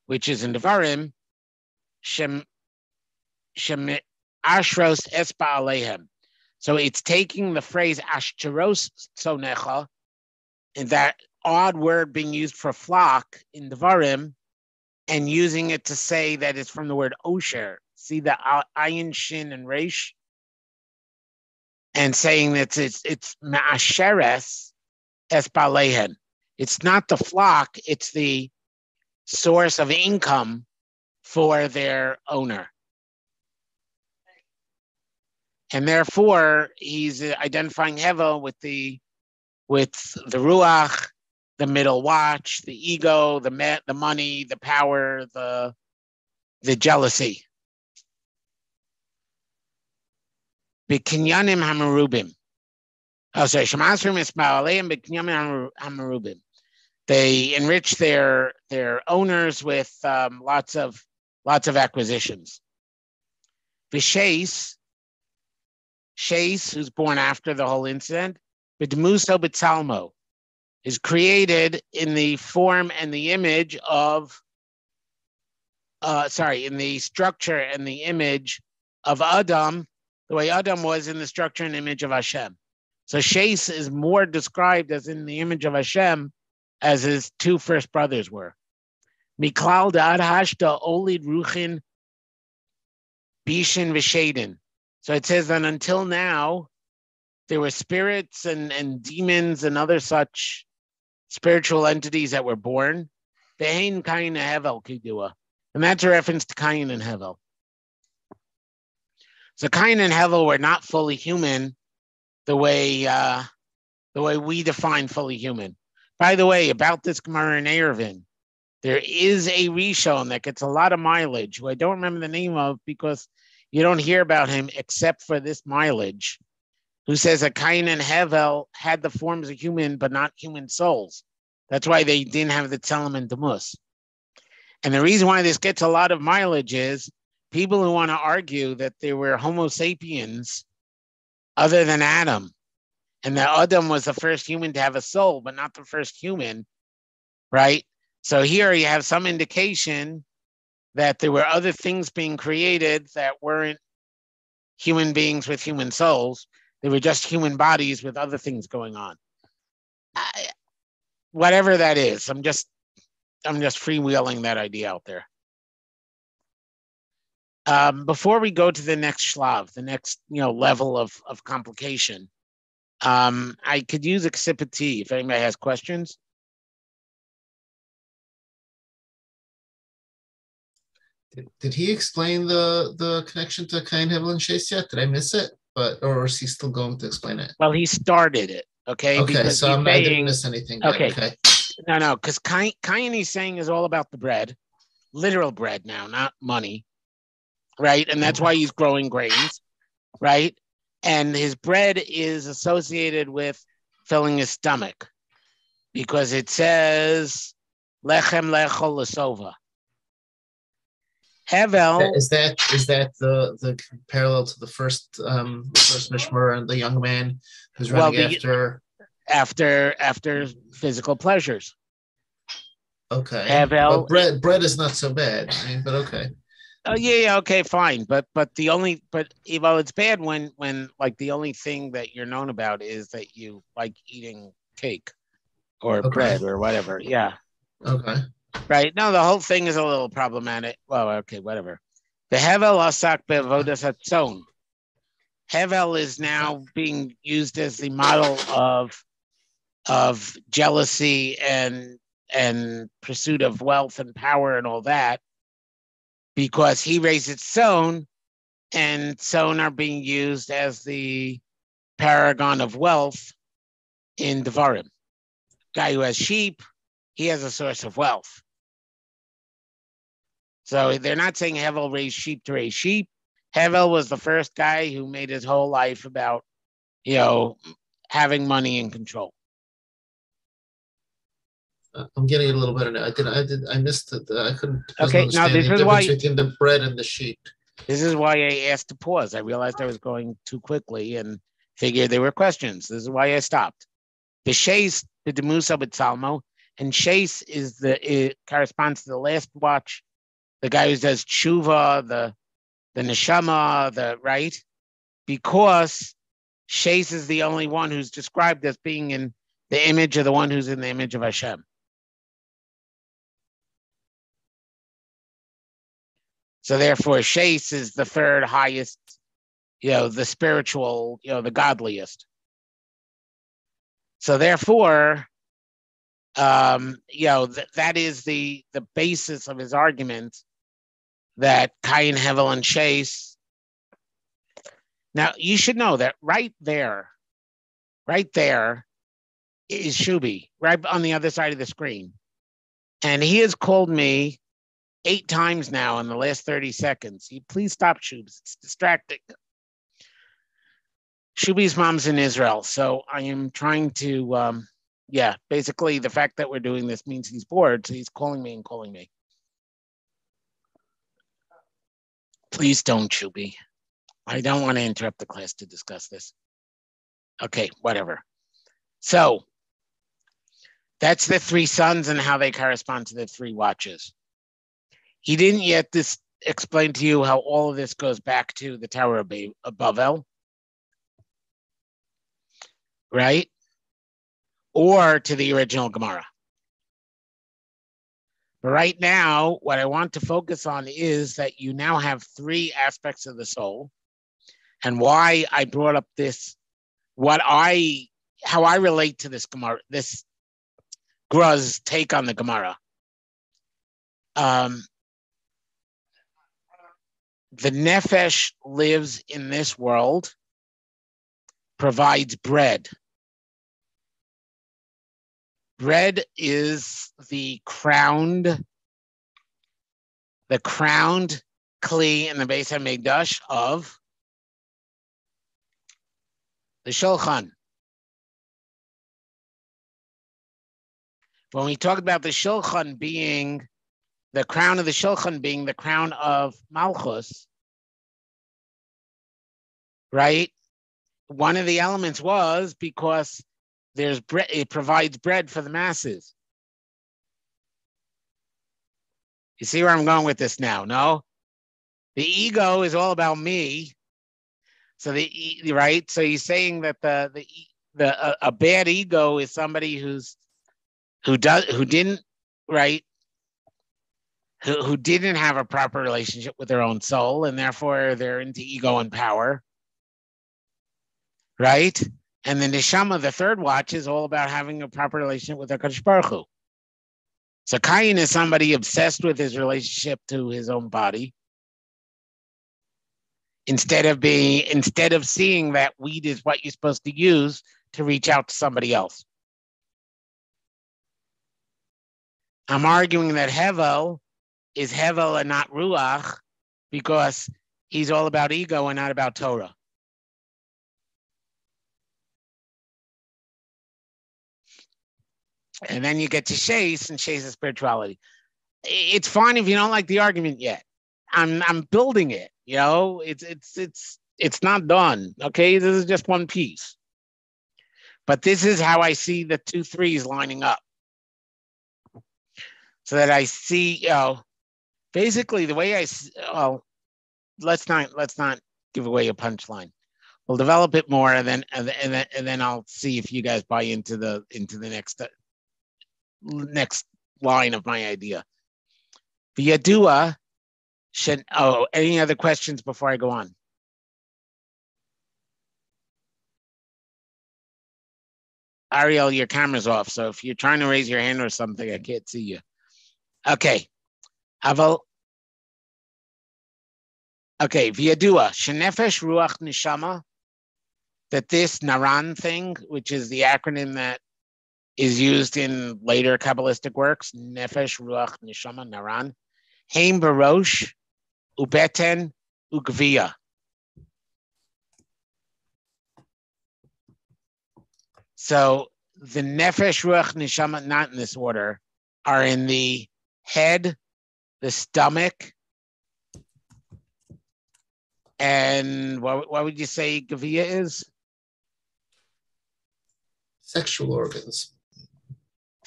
which is in Devarim, shem ashros espa alehem. So it's taking the phrase ashtaros tzonecha, and that odd word being used for flock in Devarim, and using it to say that it's from the word osher. See the ayin, shin, and resh? And saying that it's ma'asheres espalehen. It's not the flock, it's the source of income for their owner. And therefore, he's identifying Hevel with the ruach, the middle watch, the ego, the money, the power, the jealousy. B'kinyanim hamerubim. Oh, sorry. Shemasrim isma'aleim b'kinyanim hamerubim. They enrich their owners with lots of acquisitions. V'sheis, who's born after the whole incident, b'dmuso b'tzalmo, is created in the form and the image of, in the structure and the image of Adam, the way Adam was in the structure and image of Hashem. So Shais is more described as in the image of Hashem as his two first brothers were. Miklal da'ad hashta olid ruchin bishin v'shadin. So it says that until now, there were spirits and demons and other such spiritual entities that were born. Ve'ein Kain Hevel kidua. And that's a reference to Cain and Hevel. So Cain and Hevel were not fully human the way we define fully human. By the way, about this Gemara in Eruvin, there is a Rishon that gets a lot of mileage, who I don't remember the name of because you don't hear about him except for this mileage, who says that Cain and Hevel had the forms of human, but not human souls. That's why they didn't have the Tzelem and Demus. And the reason why this gets a lot of mileage is people who want to argue that there were Homo sapiens other than Adam, and that Adam was the first human to have a soul, but not the first human, right? So here you have some indication that there were other things being created that weren't human beings with human souls. They were just human bodies with other things going on. Whatever that is, I'm just freewheeling that idea out there. Before we go to the next shlav, the next level of complication, I could use Exhibit if anybody has questions. Did he explain the connection to Cain, Hevel, and Shais yet? Did I miss it? Or is he still going to explain it? Well, he started it. Okay. Okay, so I didn't miss anything. Okay. No, because Cain he's saying is all about the bread, literal bread now, not money, right? And that's why he's growing grains, right? And his bread is associated with filling his stomach, because it says lechem lechol lesova. Hevel is that the parallel to the first Mishmar and the young man who's running after physical pleasures. Okay. Hevel, but bread is not so bad. I mean, but okay. Oh yeah, okay, fine. But it's bad when like the only thing that you're known about is that you like eating cake or bread or whatever. Yeah. Okay. Right. No, the whole thing is a little problematic. Well, okay, whatever. The Hevel asak bevodas hatzon. Hevel is now being used as the model of jealousy and pursuit of wealth and power and all that, because he raises son, and son are being used as the paragon of wealth in Devarim. Guy who has sheep, he has a source of wealth. So they're not saying Hevel raised sheep to raise sheep. Hevel was the first guy who made his whole life about, having money and control. I'm getting it a little better now. I missed it. I couldn't understand the difference between the bread and the sheep. This is why I asked to pause. I realized I was going too quickly and figured there were questions. This is why I stopped. The Shais, the Demusa B'Tzalmo, and Shais it corresponds to the last watch, the guy who does tshuva, the neshama, right? Because Shais is the only one who's described as being in the image of the one who's in the image of Hashem. So therefore, Shais is the third highest, the spiritual, the godliest. So therefore, that is the basis of his argument that Cain, Hevel, and Shais. Now, you should know that right there is Shubi, right on the other side of the screen. And he has called me 8 times now in the last 30 seconds. Please stop, Shubes. It's distracting. Shubi's mom's in Israel, so I am trying to, basically the fact that we're doing this means he's bored, so he's calling me. Please don't, Shubi. I don't want to interrupt the class to discuss this. Okay, whatever. So that's the 3 sons and how they correspond to the 3 watches. He didn't yet explain to you how all of this goes back to the Tower of Babel, right? Or to the original Gemara. But right now, what I want to focus on is that you now have three aspects of the soul, and why I brought up this, how I relate to this Gemara, this Gra's take on the Gemara. The Nefesh lives in this world, provides bread. Bread is the crowned kli in the Beis HaMikdash of the Shulchan. When we talk about the Shulchan being the crown of the Shulchan being the crown of Malchus, right? One of the elements was because there's bread, it provides bread for the masses. You see where I'm going with this now? No? The ego is all about me. So right? So he's saying that a bad ego is somebody who didn't have a proper relationship with their own soul, and therefore they're into ego and power. Right? And the neshama, the third watch, is all about having a proper relationship with HaKadosh Baruch Hu. So Cain is somebody obsessed with his relationship to his own body, instead of seeing that weed is what you're supposed to use to reach out to somebody else. I'm arguing that Hevel is Hevel and not Ruach because he's all about ego and not about Torah. And then you get to Shais, and Shais is spirituality. It's fine if you don't like the argument yet. I'm building it. You know, it's not done. Okay, this is just one piece. But this is how I see the 2 3s lining up. So that I see, basically the way I see, let's not give away a punchline. We'll develop it more, and then I'll see if you guys buy into the next line of my idea. The Yadua should. Oh, any other questions before I go on? Ariel, your camera's off, so if you're trying to raise your hand or something, I can't see you. Okay. Aval. Okay, V'yadua, Shenefesh Ruach Neshama, that this Naran thing, which is the acronym that is used in later Kabbalistic works, Nefesh Ruach Neshama Naran, Heim Barosh, Ubeten, Ugvia. So the Nefesh Ruach Neshama, not in this order, are in the head, the stomach, and what would you say Gavia is? Sexual organs.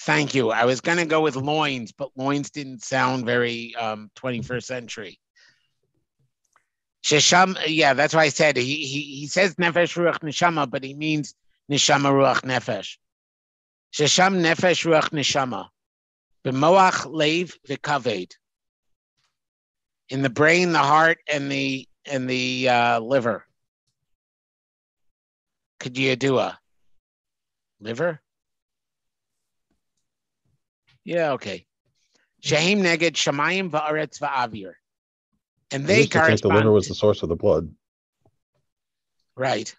Thank you. I was going to go with loins, but loins didn't sound very 21st century. Shesham, yeah, that's why I said he says nefesh ruach neshama, but he means neshama ruach nefesh. Shesham nefesh ruach neshama. B'moach leiv v'kaved. In the brain, the heart, and the liver. Could you do a liver? Yeah, okay. Shahim neged shamayim va'aretz va'avir. And they correspond. The liver was the source of the blood. Right.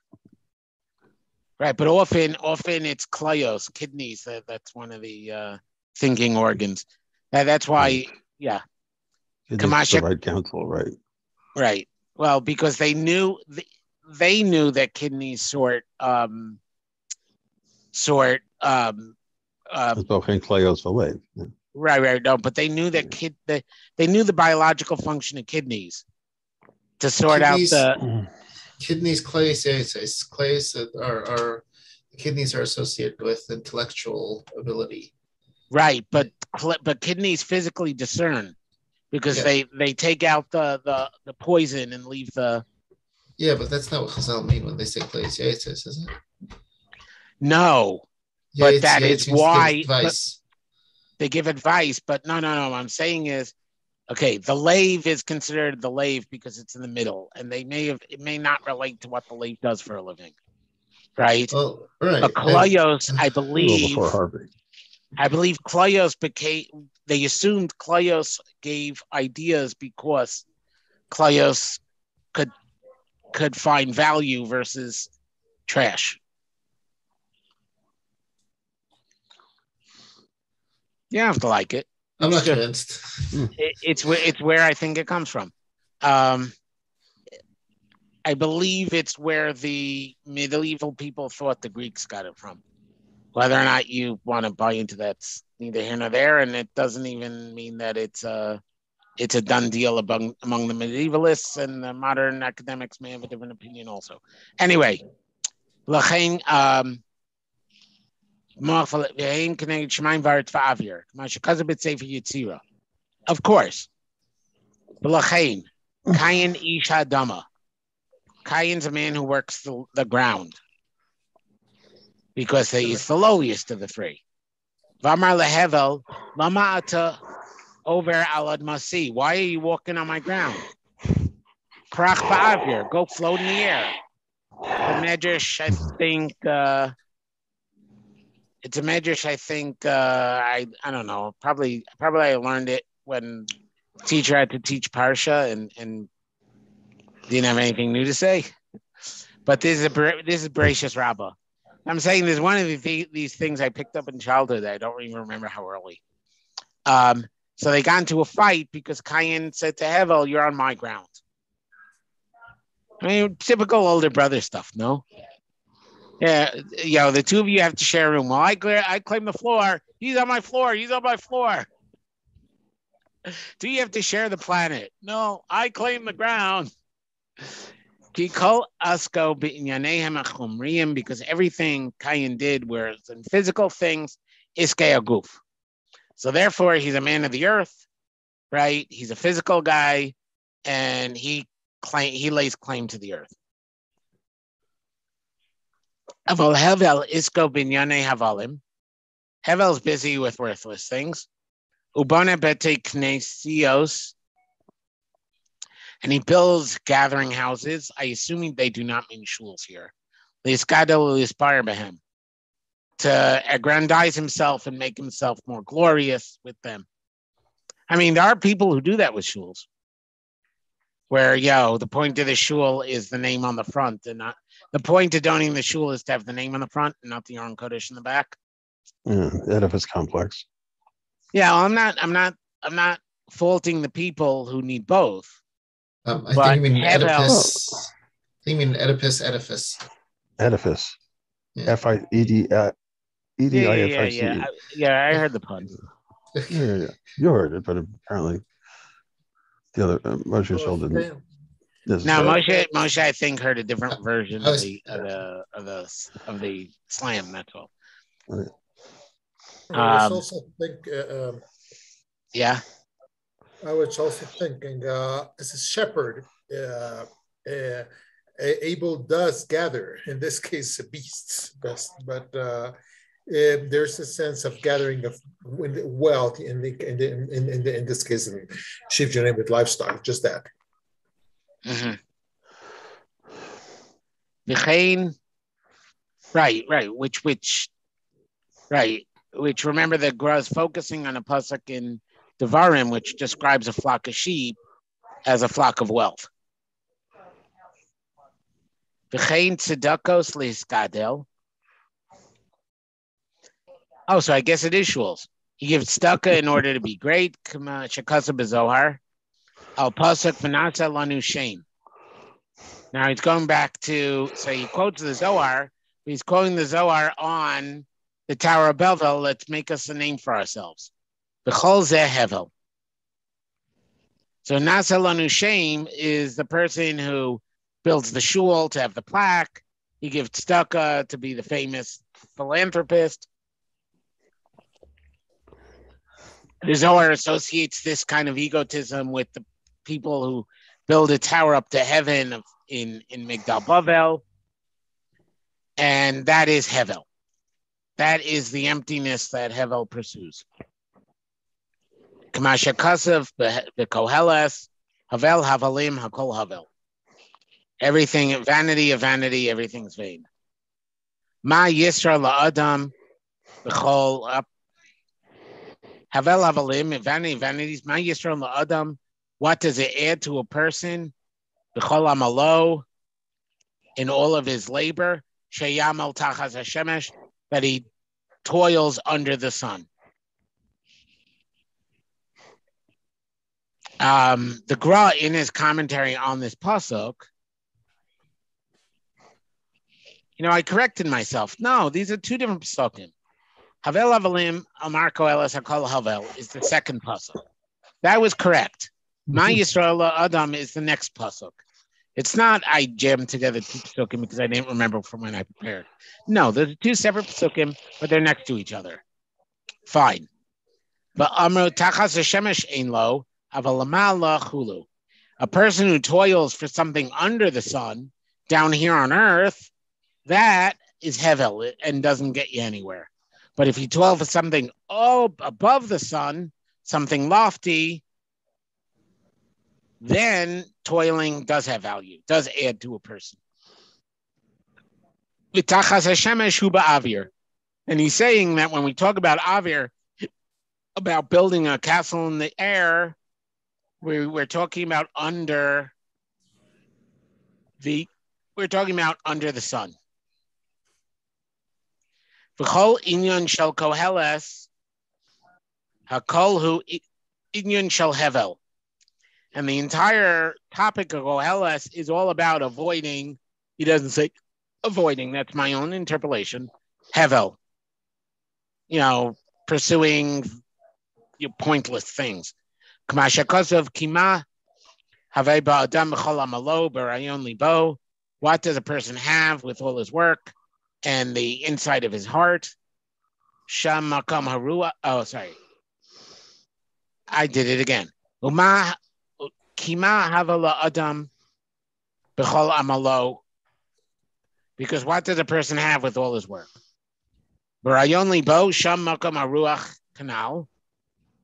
Right, but often it's klayos, kidneys. That's one of the thinking organs. That's why, yeah. The right counsel, right? Right. Well, because they knew that kidneys sort. Right. No, but they knew that they knew the biological function of kidneys to sort kidneys, out the kidneys. Clays are kidneys are associated with intellectual ability. Right, but kidneys physically discern. because they take out the poison and leave the. Yeah, but that's not what Chazal mean when they say Kleis Yaitzus, is it? No, but that is why they give advice. But no. What I'm saying is, okay, the lave is considered the lave because it's in the middle, and it may not relate to what the lave does for a living, right? Well, right. But Klayos, I believe Klayos became. They assumed Klayos gave ideas because Klayos could find value versus trash. You don't have to like it. I'm not convinced. It's where I think it comes from. I believe it's where the medieval people thought the Greeks got it from. Whether or not you want to buy into that's neither here nor there, and it doesn't even mean that it's a done deal among the medievalists, and the modern academics may have a different opinion also. Anyway, Lachain, of course. Lachain, Kayin Ish Adama. Kayin's a man who works the ground because he is the lowest of the three. Vamar lehevel lama ata over alad masi. Why are you walking on my ground? Krach ba'avir, go float in the air. The medrash, I think. It's a medrash. I think. I don't know. Probably I learned it when the teacher had to teach parsha and didn't have anything new to say. But this is Bereshis Rabbah. I'm saying there's one of these things I picked up in childhood that I don't even remember how early. So they got into a fight because Cain said to Hevel, "You're on my ground." I mean, typical older brother stuff, no? Yeah, the two of you have to share a room. Well, I claim the floor. He's on my floor. He's on my floor. Do you have to share the planet? No, I claim the ground. Because everything Cain did was in physical things, iskei aguf. So therefore, he's a man of the earth, right? He's a physical guy, and he lays claim to the earth. Aval Hevel isko binyane havalim. Hevel's busy with worthless things. Ubana bete knesios. And he builds gathering houses. I assume they do not mean shuls here. To aggrandize himself and make himself more glorious with them. I mean, there are people who do that with shuls, where the point of the shul is the name on the front, and not the point of donating the shul is to have the name on the front and not the Aron Kodesh in the back. Yeah, edifice complex. Yeah, well, I'm not faulting the people who need both. I think you mean Oedipus. I think you mean Oedipus edifice. Edifice. Yeah. F-I-E-D-I-F-I-C. Yeah, I heard the pun. Yeah. You heard it, but apparently the other Moshe Shul didn't. Now Moshe, I think, heard a different version of the slam. That's all. Right. I was also I was also thinking, as a shepherd, Abel does gather, in this case, beasts best, but there's a sense of gathering of wealth in this case, in sheep journey with livestock, just that. Mm-hmm. Which remember that Gra is focusing on a pasuk in Devarim, which describes a flock of sheep as a flock of wealth. V'chein tzedakos leiskadel. Oh, so I guess it is shuls. He gives tzedakah in order to be great. Shekasa b'zohar. Al pasuk v'nasa lanu shem. Now he's going back to, so he quotes the Zohar. He's quoting the Zohar on the Tower of Babel. Let's make us a name for ourselves. B'chol zeh hevel. So Nasa Lanu Shem is the person who builds the shul to have the plaque. He gives tzedakah to be the famous philanthropist. The Zohar associates this kind of egotism with the people who build a tower up to heaven in Migdal Bavel, and that is Hevel. That is the emptiness that Hevel pursues. Kamasha Kasav, the Koheles, Havel, Havalim, Hakol Havel. Everything, vanity of vanity, everything's vain. Ma Yisra La'adam, B'chol up. Havel Havalim, vanity, vanities. Ma Yisra La'adam. What does it add to a person? B'chol Amalo, in all of his labor. Sheyamal Tachas Hashemesh, that he toils under the sun. The Gra, in his commentary on this pasuk, I corrected myself. No, these are two different pasukim. Havel Avalim Amar Koheles Hakol Havel is the second pasuk. That was correct. Ma Yisrael Adam is the next pasuk. It's not I jammed together two pasukim because I didn't remember from when I prepared. No, they're two separate pasukim, but they're next to each other. Fine. But Amro Tachas Hashemesh Ein Lo. A person who toils for something under the sun, down here on earth, that is Hevel and doesn't get you anywhere. But if you toil for something above the sun, something lofty, then toiling does have value, does add to a person. And he's saying that when we talk about Avir, about building a castle in the air, we're talking about under the sun. V'chol inyan shel koheles hakol hu inyan shel hevel, and the entire topic of koheles is all about avoiding. He doesn't say avoiding. That's my own interpolation. Hevel, pursuing pointless things. What does a person have with all his work and the inside of his heart? Oh, sorry. I did it again. Because what does a person have with all his work? Canal.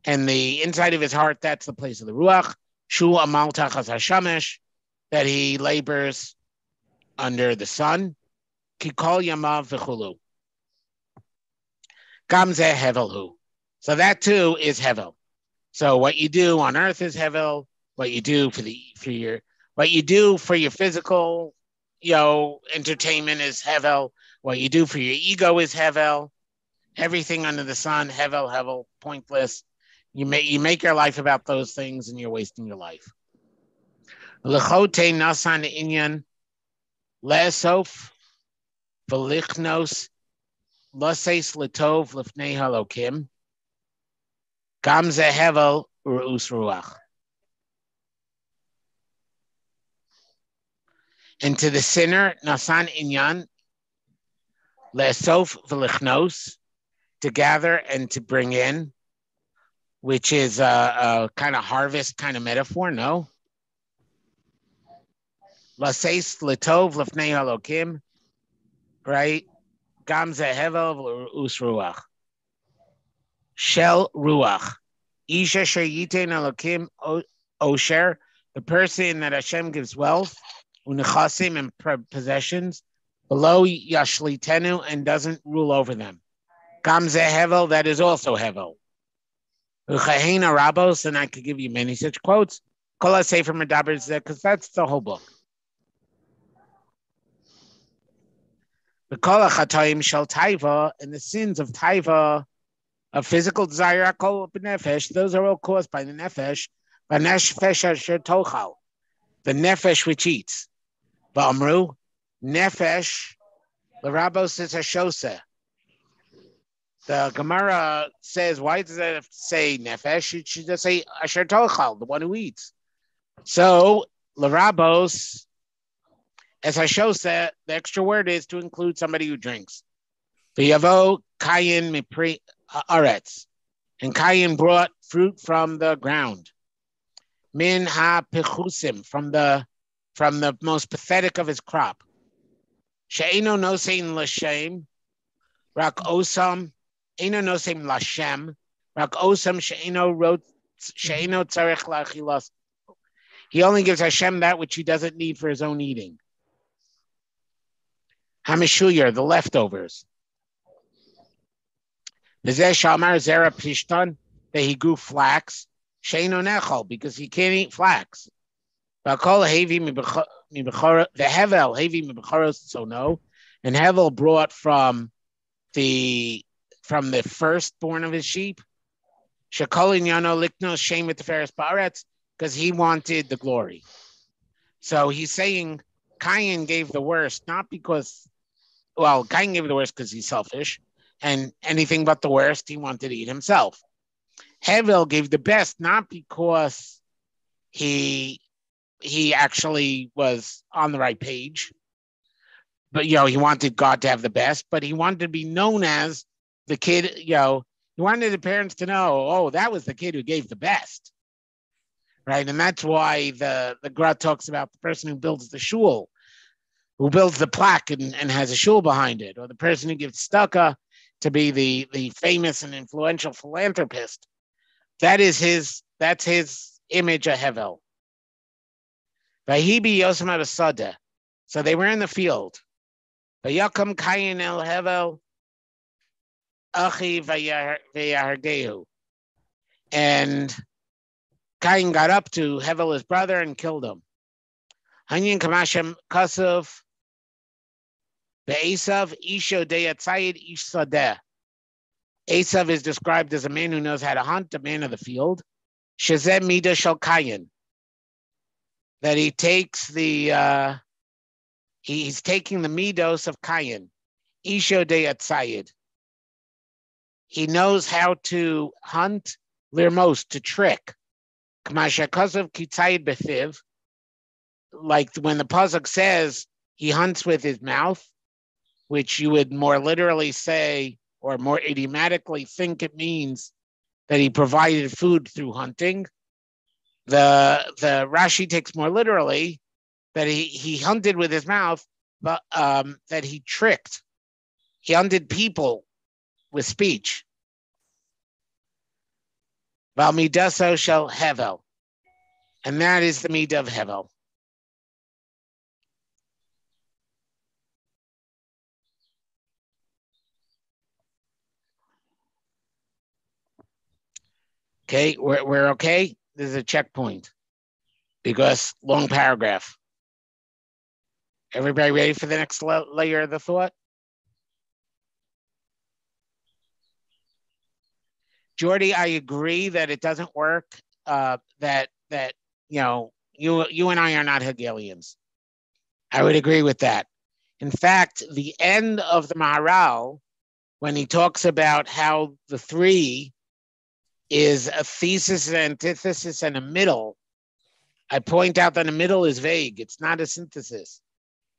And the inside of his heart, that's the place of the Ruach. Shu amal tachas hashamesh, that he labors under the sun. Kikol yamav v'chulu. Gamze hevelhu. So that too is hevel. So what you do on earth is hevel. What you do for your physical, entertainment is hevel. What you do for your ego is hevel. Everything under the sun, hevel, pointless. You make your life about those things, and you're wasting your life. Lechote nasan inyan lesof v'lichnos laseis letov lifnei halokim gam ze hevel u'us ruach. And to the sinner, nasan inyan lesof v'lichnos, to gather and to bring in, which is a kind of harvest kind of metaphor, no? Laseis letov lefnei halokim, right? Gam zehevel us ruach. Shel ruach. Isha sheyitein halokim osher, the person that Hashem gives wealth, unechasim and possessions, below yashlitenu, and doesn't rule over them. Gam zehevel, that is also hevel. Uchahena Rabos, and I could give you many such quotes. Kol Sefer Medaber, because that's the whole book. The Kol Chatoim Shel Taiva, and the sins of Taiva, of physical desire, Kol B'Nefesh, those are all caused by the Nefesh. B'Nefesh Asher Tochal, the Nefesh which eats. Ba'amru Nefesh, the Rabos is Hashoseh. The Gemara says, why does it have to say nefesh? It should just say asher tochal, the one who eats. So, l'rabos, as Hashos said, the extra word is to include somebody who drinks. V'yavo kayin mipri aretz. And Cain brought fruit from the ground. Min ha-pechusim, from the most pathetic of his crop. She'eno nosein l'shem, rak osam, eno nosein l'shem, rak osam she'eno tzarech la'achilas. He only gives Hashem that which he doesn't need for his own eating. Hamishuyar, the leftovers. V'zeh shamar zera pishtan, that he grew flax. She'eno nechal, because he can't eat flax. V'akol hevi mibechor, the hevel hevi mibechoros tzono, and Hevel brought from the firstborn of his sheep. Shekolin yano likno shem et teferes ba'aretz, because he wanted the glory. So he's saying Cain gave the worst, not because, well, Cain gave the worst because he's selfish, and anything but the worst he wanted to eat himself. Hevel gave the best, not because he actually was on the right page, but, he wanted God to have the best, but he wanted to be known as the kid, he wanted the parents to know, oh, that was the kid who gave the best. Right, and that's why the Gra talks about the person who builds the shul, who builds the plaque and has a shul behind it, or the person who gives tzedakah to be the famous and influential philanthropist. That's his image of Hevel. Vahibi Yosem Abasada. So they were in the field. Vayakam Cain el Hevel Achi Vayahargehu. And Cain got up to Hevel, his brother, and killed him. Hanyin Kamashem Kasuf Be'esav Isho Deyatzayid Ish Sadeh. Esav is described as a man who knows how to hunt, a man of the field. Shazeh Midah Shal Cain. That he takes he's taking the midos of Cain. Isho Deyatzayid. He knows how to hunt, lirmos, to trick. Like when the pasuk says he hunts with his mouth, which you would more literally say, or more idiomatically think it means that he provided food through hunting. The Rashi takes more literally that he hunted with his mouth, but that he tricked. He hunted people with speech. Valmidaso shall Hevel. And that is the midah of Hevel. Okay, we're okay. This is a checkpoint because long paragraph. Everybody ready for the next layer of the thought? Jordy, I agree that it doesn't work. That you and I are not Hegelians. I would agree with that. In fact, the end of the Maharal, when he talks about how the three is a thesis, an antithesis, and a middle, I point out that the middle is vague. It's not a synthesis.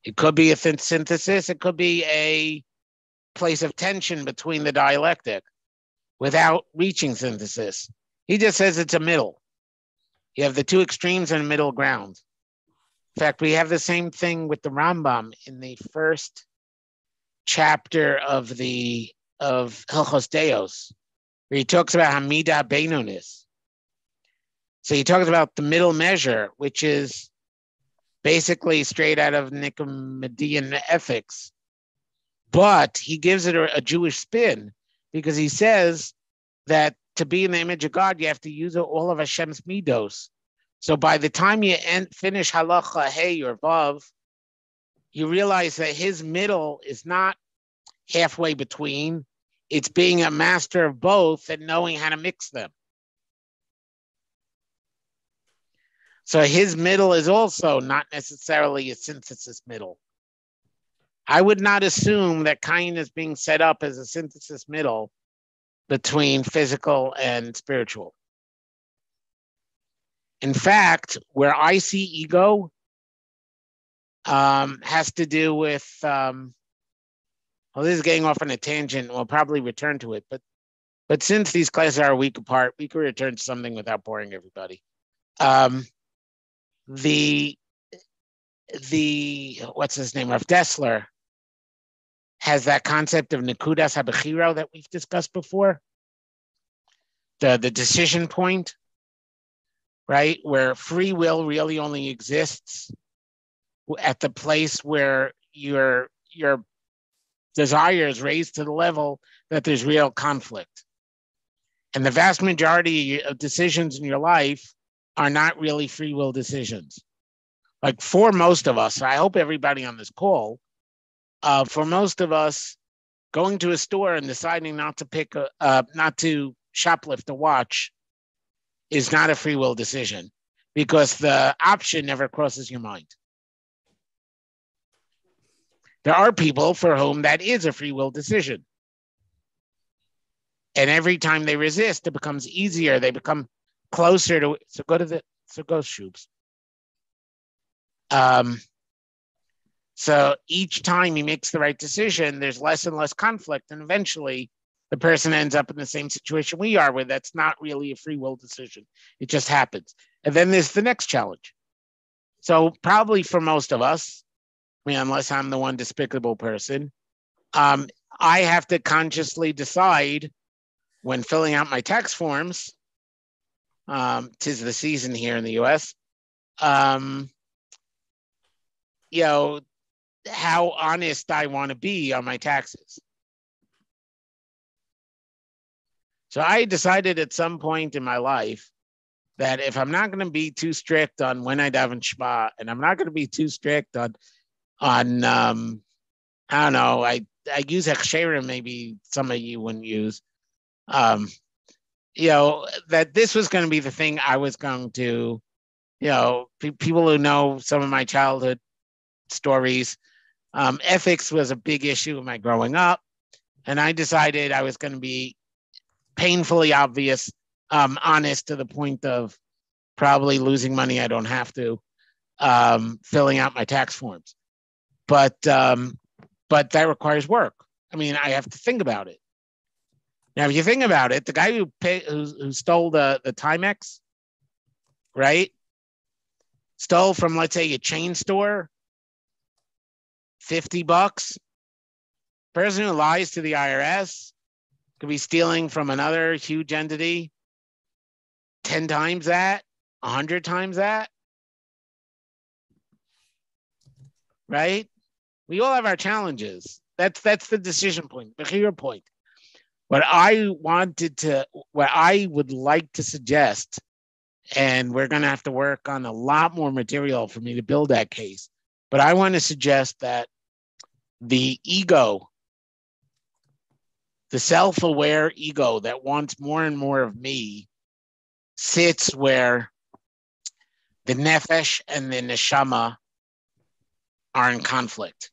It could be a synthesis. It could be a place of tension between the dialectic without reaching synthesis. He just says it's a middle. You have the two extremes and a middle ground. In fact, we have the same thing with the Rambam in the first chapter of Hilchos Deos, where he talks about Hamida Beinonis. So he talks about the middle measure, which is basically straight out of Nicomachean ethics. But he gives it a Jewish spin because he says that to be in the image of God, you have to use all of Hashem's midos. So by the time you finish halacha hey or vav, you realize that his middle is not halfway between. It's being a master of both and knowing how to mix them. So his middle is also not necessarily a synthesis middle. I would not assume that Cain is being set up as a synthesis middle between physical and spiritual. In fact, where I see ego has to do with, well, this is getting off on a tangent. We'll probably return to it, but But since these classes are a week apart, we can return to something without boring everybody. The what's his name? Rav Dessler has that concept of Nekudas HaBechiro that we've discussed before. The decision point, right? Where free will really only exists at the place where your desire is raised to the level that there's real conflict. And the vast majority of decisions in your life are not really free will decisions. Like for most of us, I hope everybody on this call, for most of us, going to a store and deciding not to shoplift a watch is not a free will decision because the option never crosses your mind. There are people for whom that is a free will decision. And every time they resist, it becomes easier. They become closer to, so go Shoops. So each time he makes the right decision, there's less and less conflict. And eventually the person ends up in the same situation we are, where that's not really a free will decision. It just happens. And then there's the next challenge. So probably for most of us, I mean, unless I'm the one despicable person, I have to consciously decide when filling out my tax forms, 'tis the season here in the US, how honest I want to be on my taxes. So I decided at some point in my life that if I'm not going to be too strict on when I daven Shema, and I'm not going to be too strict on I don't know, I use Hechsherim, maybe some of you wouldn't use, that this was going to be the thing I was going to, people who know some of my childhood stories, ethics was a big issue of my growing up. And I decided I was going to be painfully honest to the point of probably losing money I don't have to, filling out my tax forms. But that requires work. I mean, I have to think about it. Now, if you think about it, the guy who stole the Timex, right? Stole from, let's say, a chain store, $50. Person who lies to the IRS could be stealing from another huge entity 10 times that, 100 times that, right? We all have our challenges. That's the decision point, the clear point. What I would like to suggest, and we're going to have to work on a lot more material for me to build that case, but I want to suggest that the ego, the self-aware ego that wants more and more of me, sits where the nefesh and the neshama are in conflict.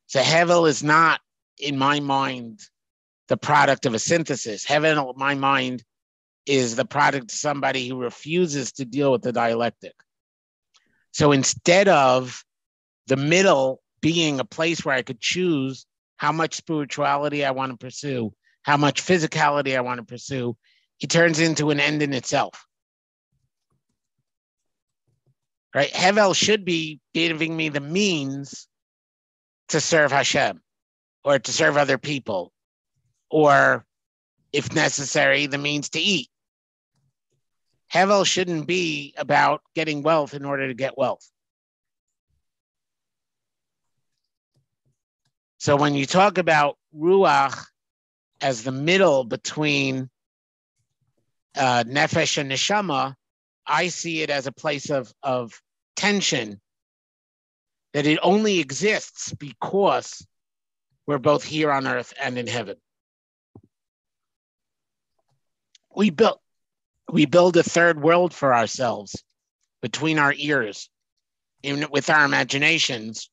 So Hevel is not, in my mind, the product of a synthesis. Hevel, in my mind, is the product of somebody who refuses to deal with the dialectic. So instead of the middle being a place where I could choose how much spirituality I want to pursue, how much physicality I want to pursue, it turns into an end in itself. Right? Hevel should be giving me the means to serve Hashem or to serve other people, or if necessary, the means to eat. Hevel shouldn't be about getting wealth in order to get wealth. So when you talk about Ruach as the middle between Nefesh and Neshama, I see it as a place of tension, that it only exists because we're both here on earth and in heaven. We build a third world for ourselves between our ears, even with our imaginations,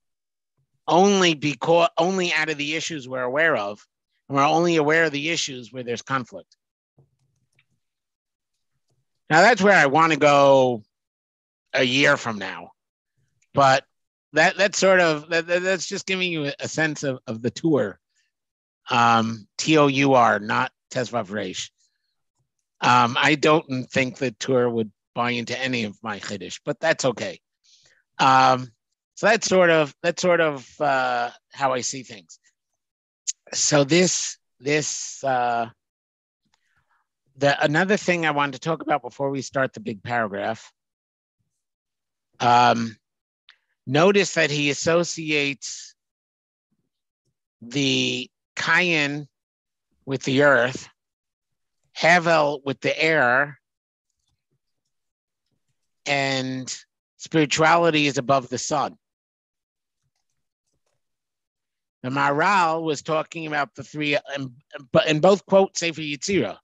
only out of the issues we're aware of, and we're only aware of the issues where there's conflict. Now that's where I want to go a year from now, but that's just giving you a sense of the tour. T-O-U-R, not Tesvav Reish. I don't think the tour would buy into any of my Chiddush, but that's okay. So that's sort of how I see things. So another thing I wanted to talk about before we start the big paragraph. Notice that he associates the Kayin with the earth, Havel with the air, and spirituality is above the sun. The Maharal was talking about the three, but in both quote Sefer Yetzirah,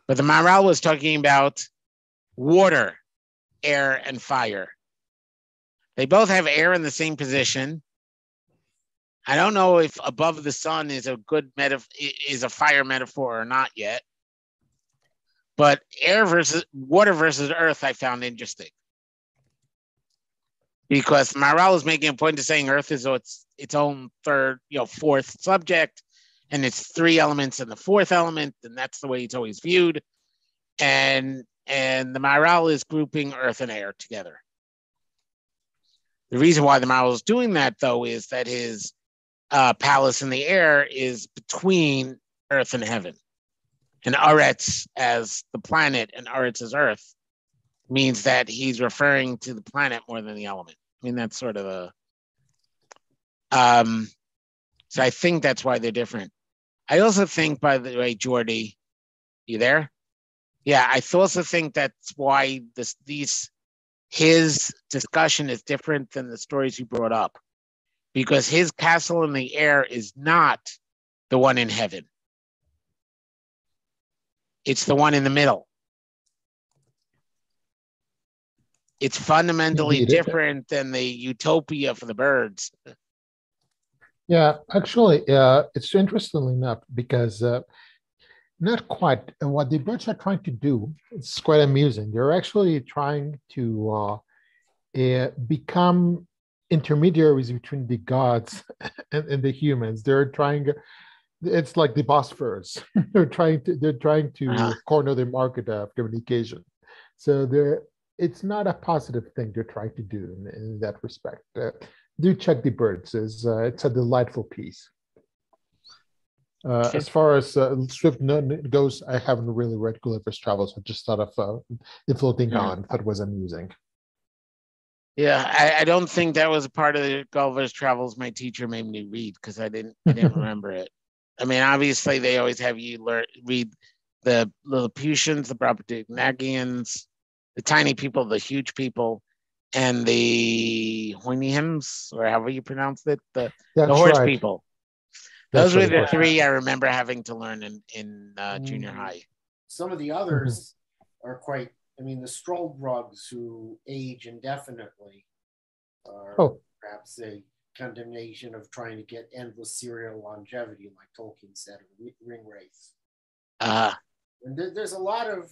but the Maharal was talking about water, air, and fire. They both have air in the same position. I don't know if above the sun is a good is a fire metaphor or not yet. But water versus earth, I found interesting. Because Maharal is making a point to saying earth is its own fourth subject, and it's three elements in the fourth element, and that's the way it's always viewed. And the Maharal is grouping earth and air together. The reason why the Maharal is doing that, though, is that his palace in the air is between earth and heaven. And Aretz as the planet and Aretz as earth means that he's referring to the planet more than the element. I mean, that's sort of so I think that's why they're different. I also think, by the way, Jordy, you there? Yeah, I also think that's why his discussion is different than the stories you brought up, because his castle in the air is not the one in heaven. It's the one in the middle. It's fundamentally different than the utopia for the birds. Yeah, actually, it's interestingly enough because not quite. And what the birds are trying to do, it's quite amusing. They're actually trying to become intermediaries between the gods and the humans. They're trying. It's like the Bosphorus. they're trying to corner the market of communication. So it's not a positive thing they're trying to do in that respect. Do check the birds. It's a delightful piece. As far as Swift goes, I haven't really read Gulliver's Travels. I just thought of The Floating Gaon. Thought it was amusing. Yeah, I don't think that was a part of the Gulliver's Travels my teacher made me read, because I didn't remember it. I mean, obviously, they always have you read the Lilliputians, the Brobdingnagians, the tiny people, the huge people, and the Houyhnhnms, or however you pronounce it, the horse people. Those were the three I remember having to learn in junior high. Some of the others are quite, I mean, the Struldbrugs, who age indefinitely, are perhaps a condemnation of trying to get endless serial longevity, like Tolkien said, of Ringwraiths. And there's a lot of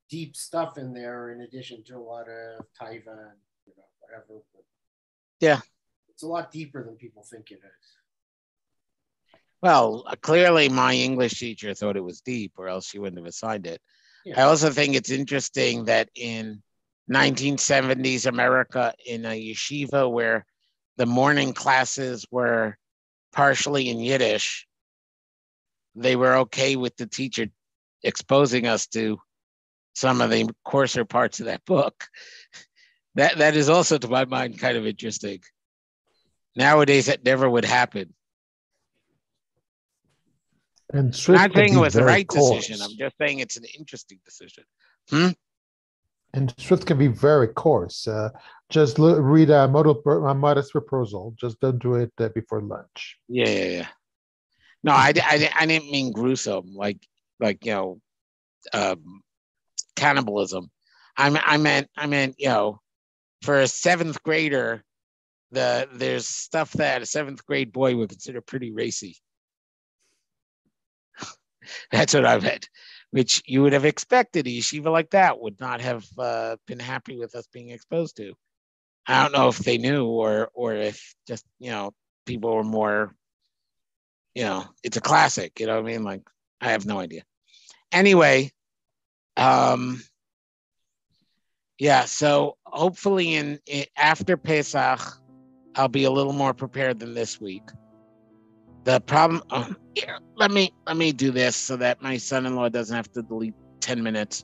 deep stuff in there, in addition to a lot of taiva and whatever. But yeah, it's a lot deeper than people think it is. Well, clearly my English teacher thought it was deep, or else she wouldn't have assigned it. Yeah. I also think it's interesting that in 1970s America, in a yeshiva where the morning classes were partially in Yiddish, they were okay with the teacher exposing us to some of the coarser parts of that book. That is also, to my mind, kind of interesting. Nowadays, that never would happen. And I'm not saying it was the right decision. I'm just saying it's an interesting decision. And Swift can be very coarse. Just read a modest proposal. Just don't do it before lunch. Yeah. No, I didn't mean gruesome, like cannibalism. I meant for a seventh grader, there's stuff that a seventh grade boy would consider pretty racy. That's what I meant, which you would have expected a yeshiva like that would not have been happy with us being exposed to. I don't know if they knew or if just, people were more it's a classic. You know what I mean? Like, I have no idea. Anyway, yeah. So hopefully, in after Pesach, I'll be a little more prepared than this week. The problem. Let me do this so that my son-in-law doesn't have to delete 10 minutes.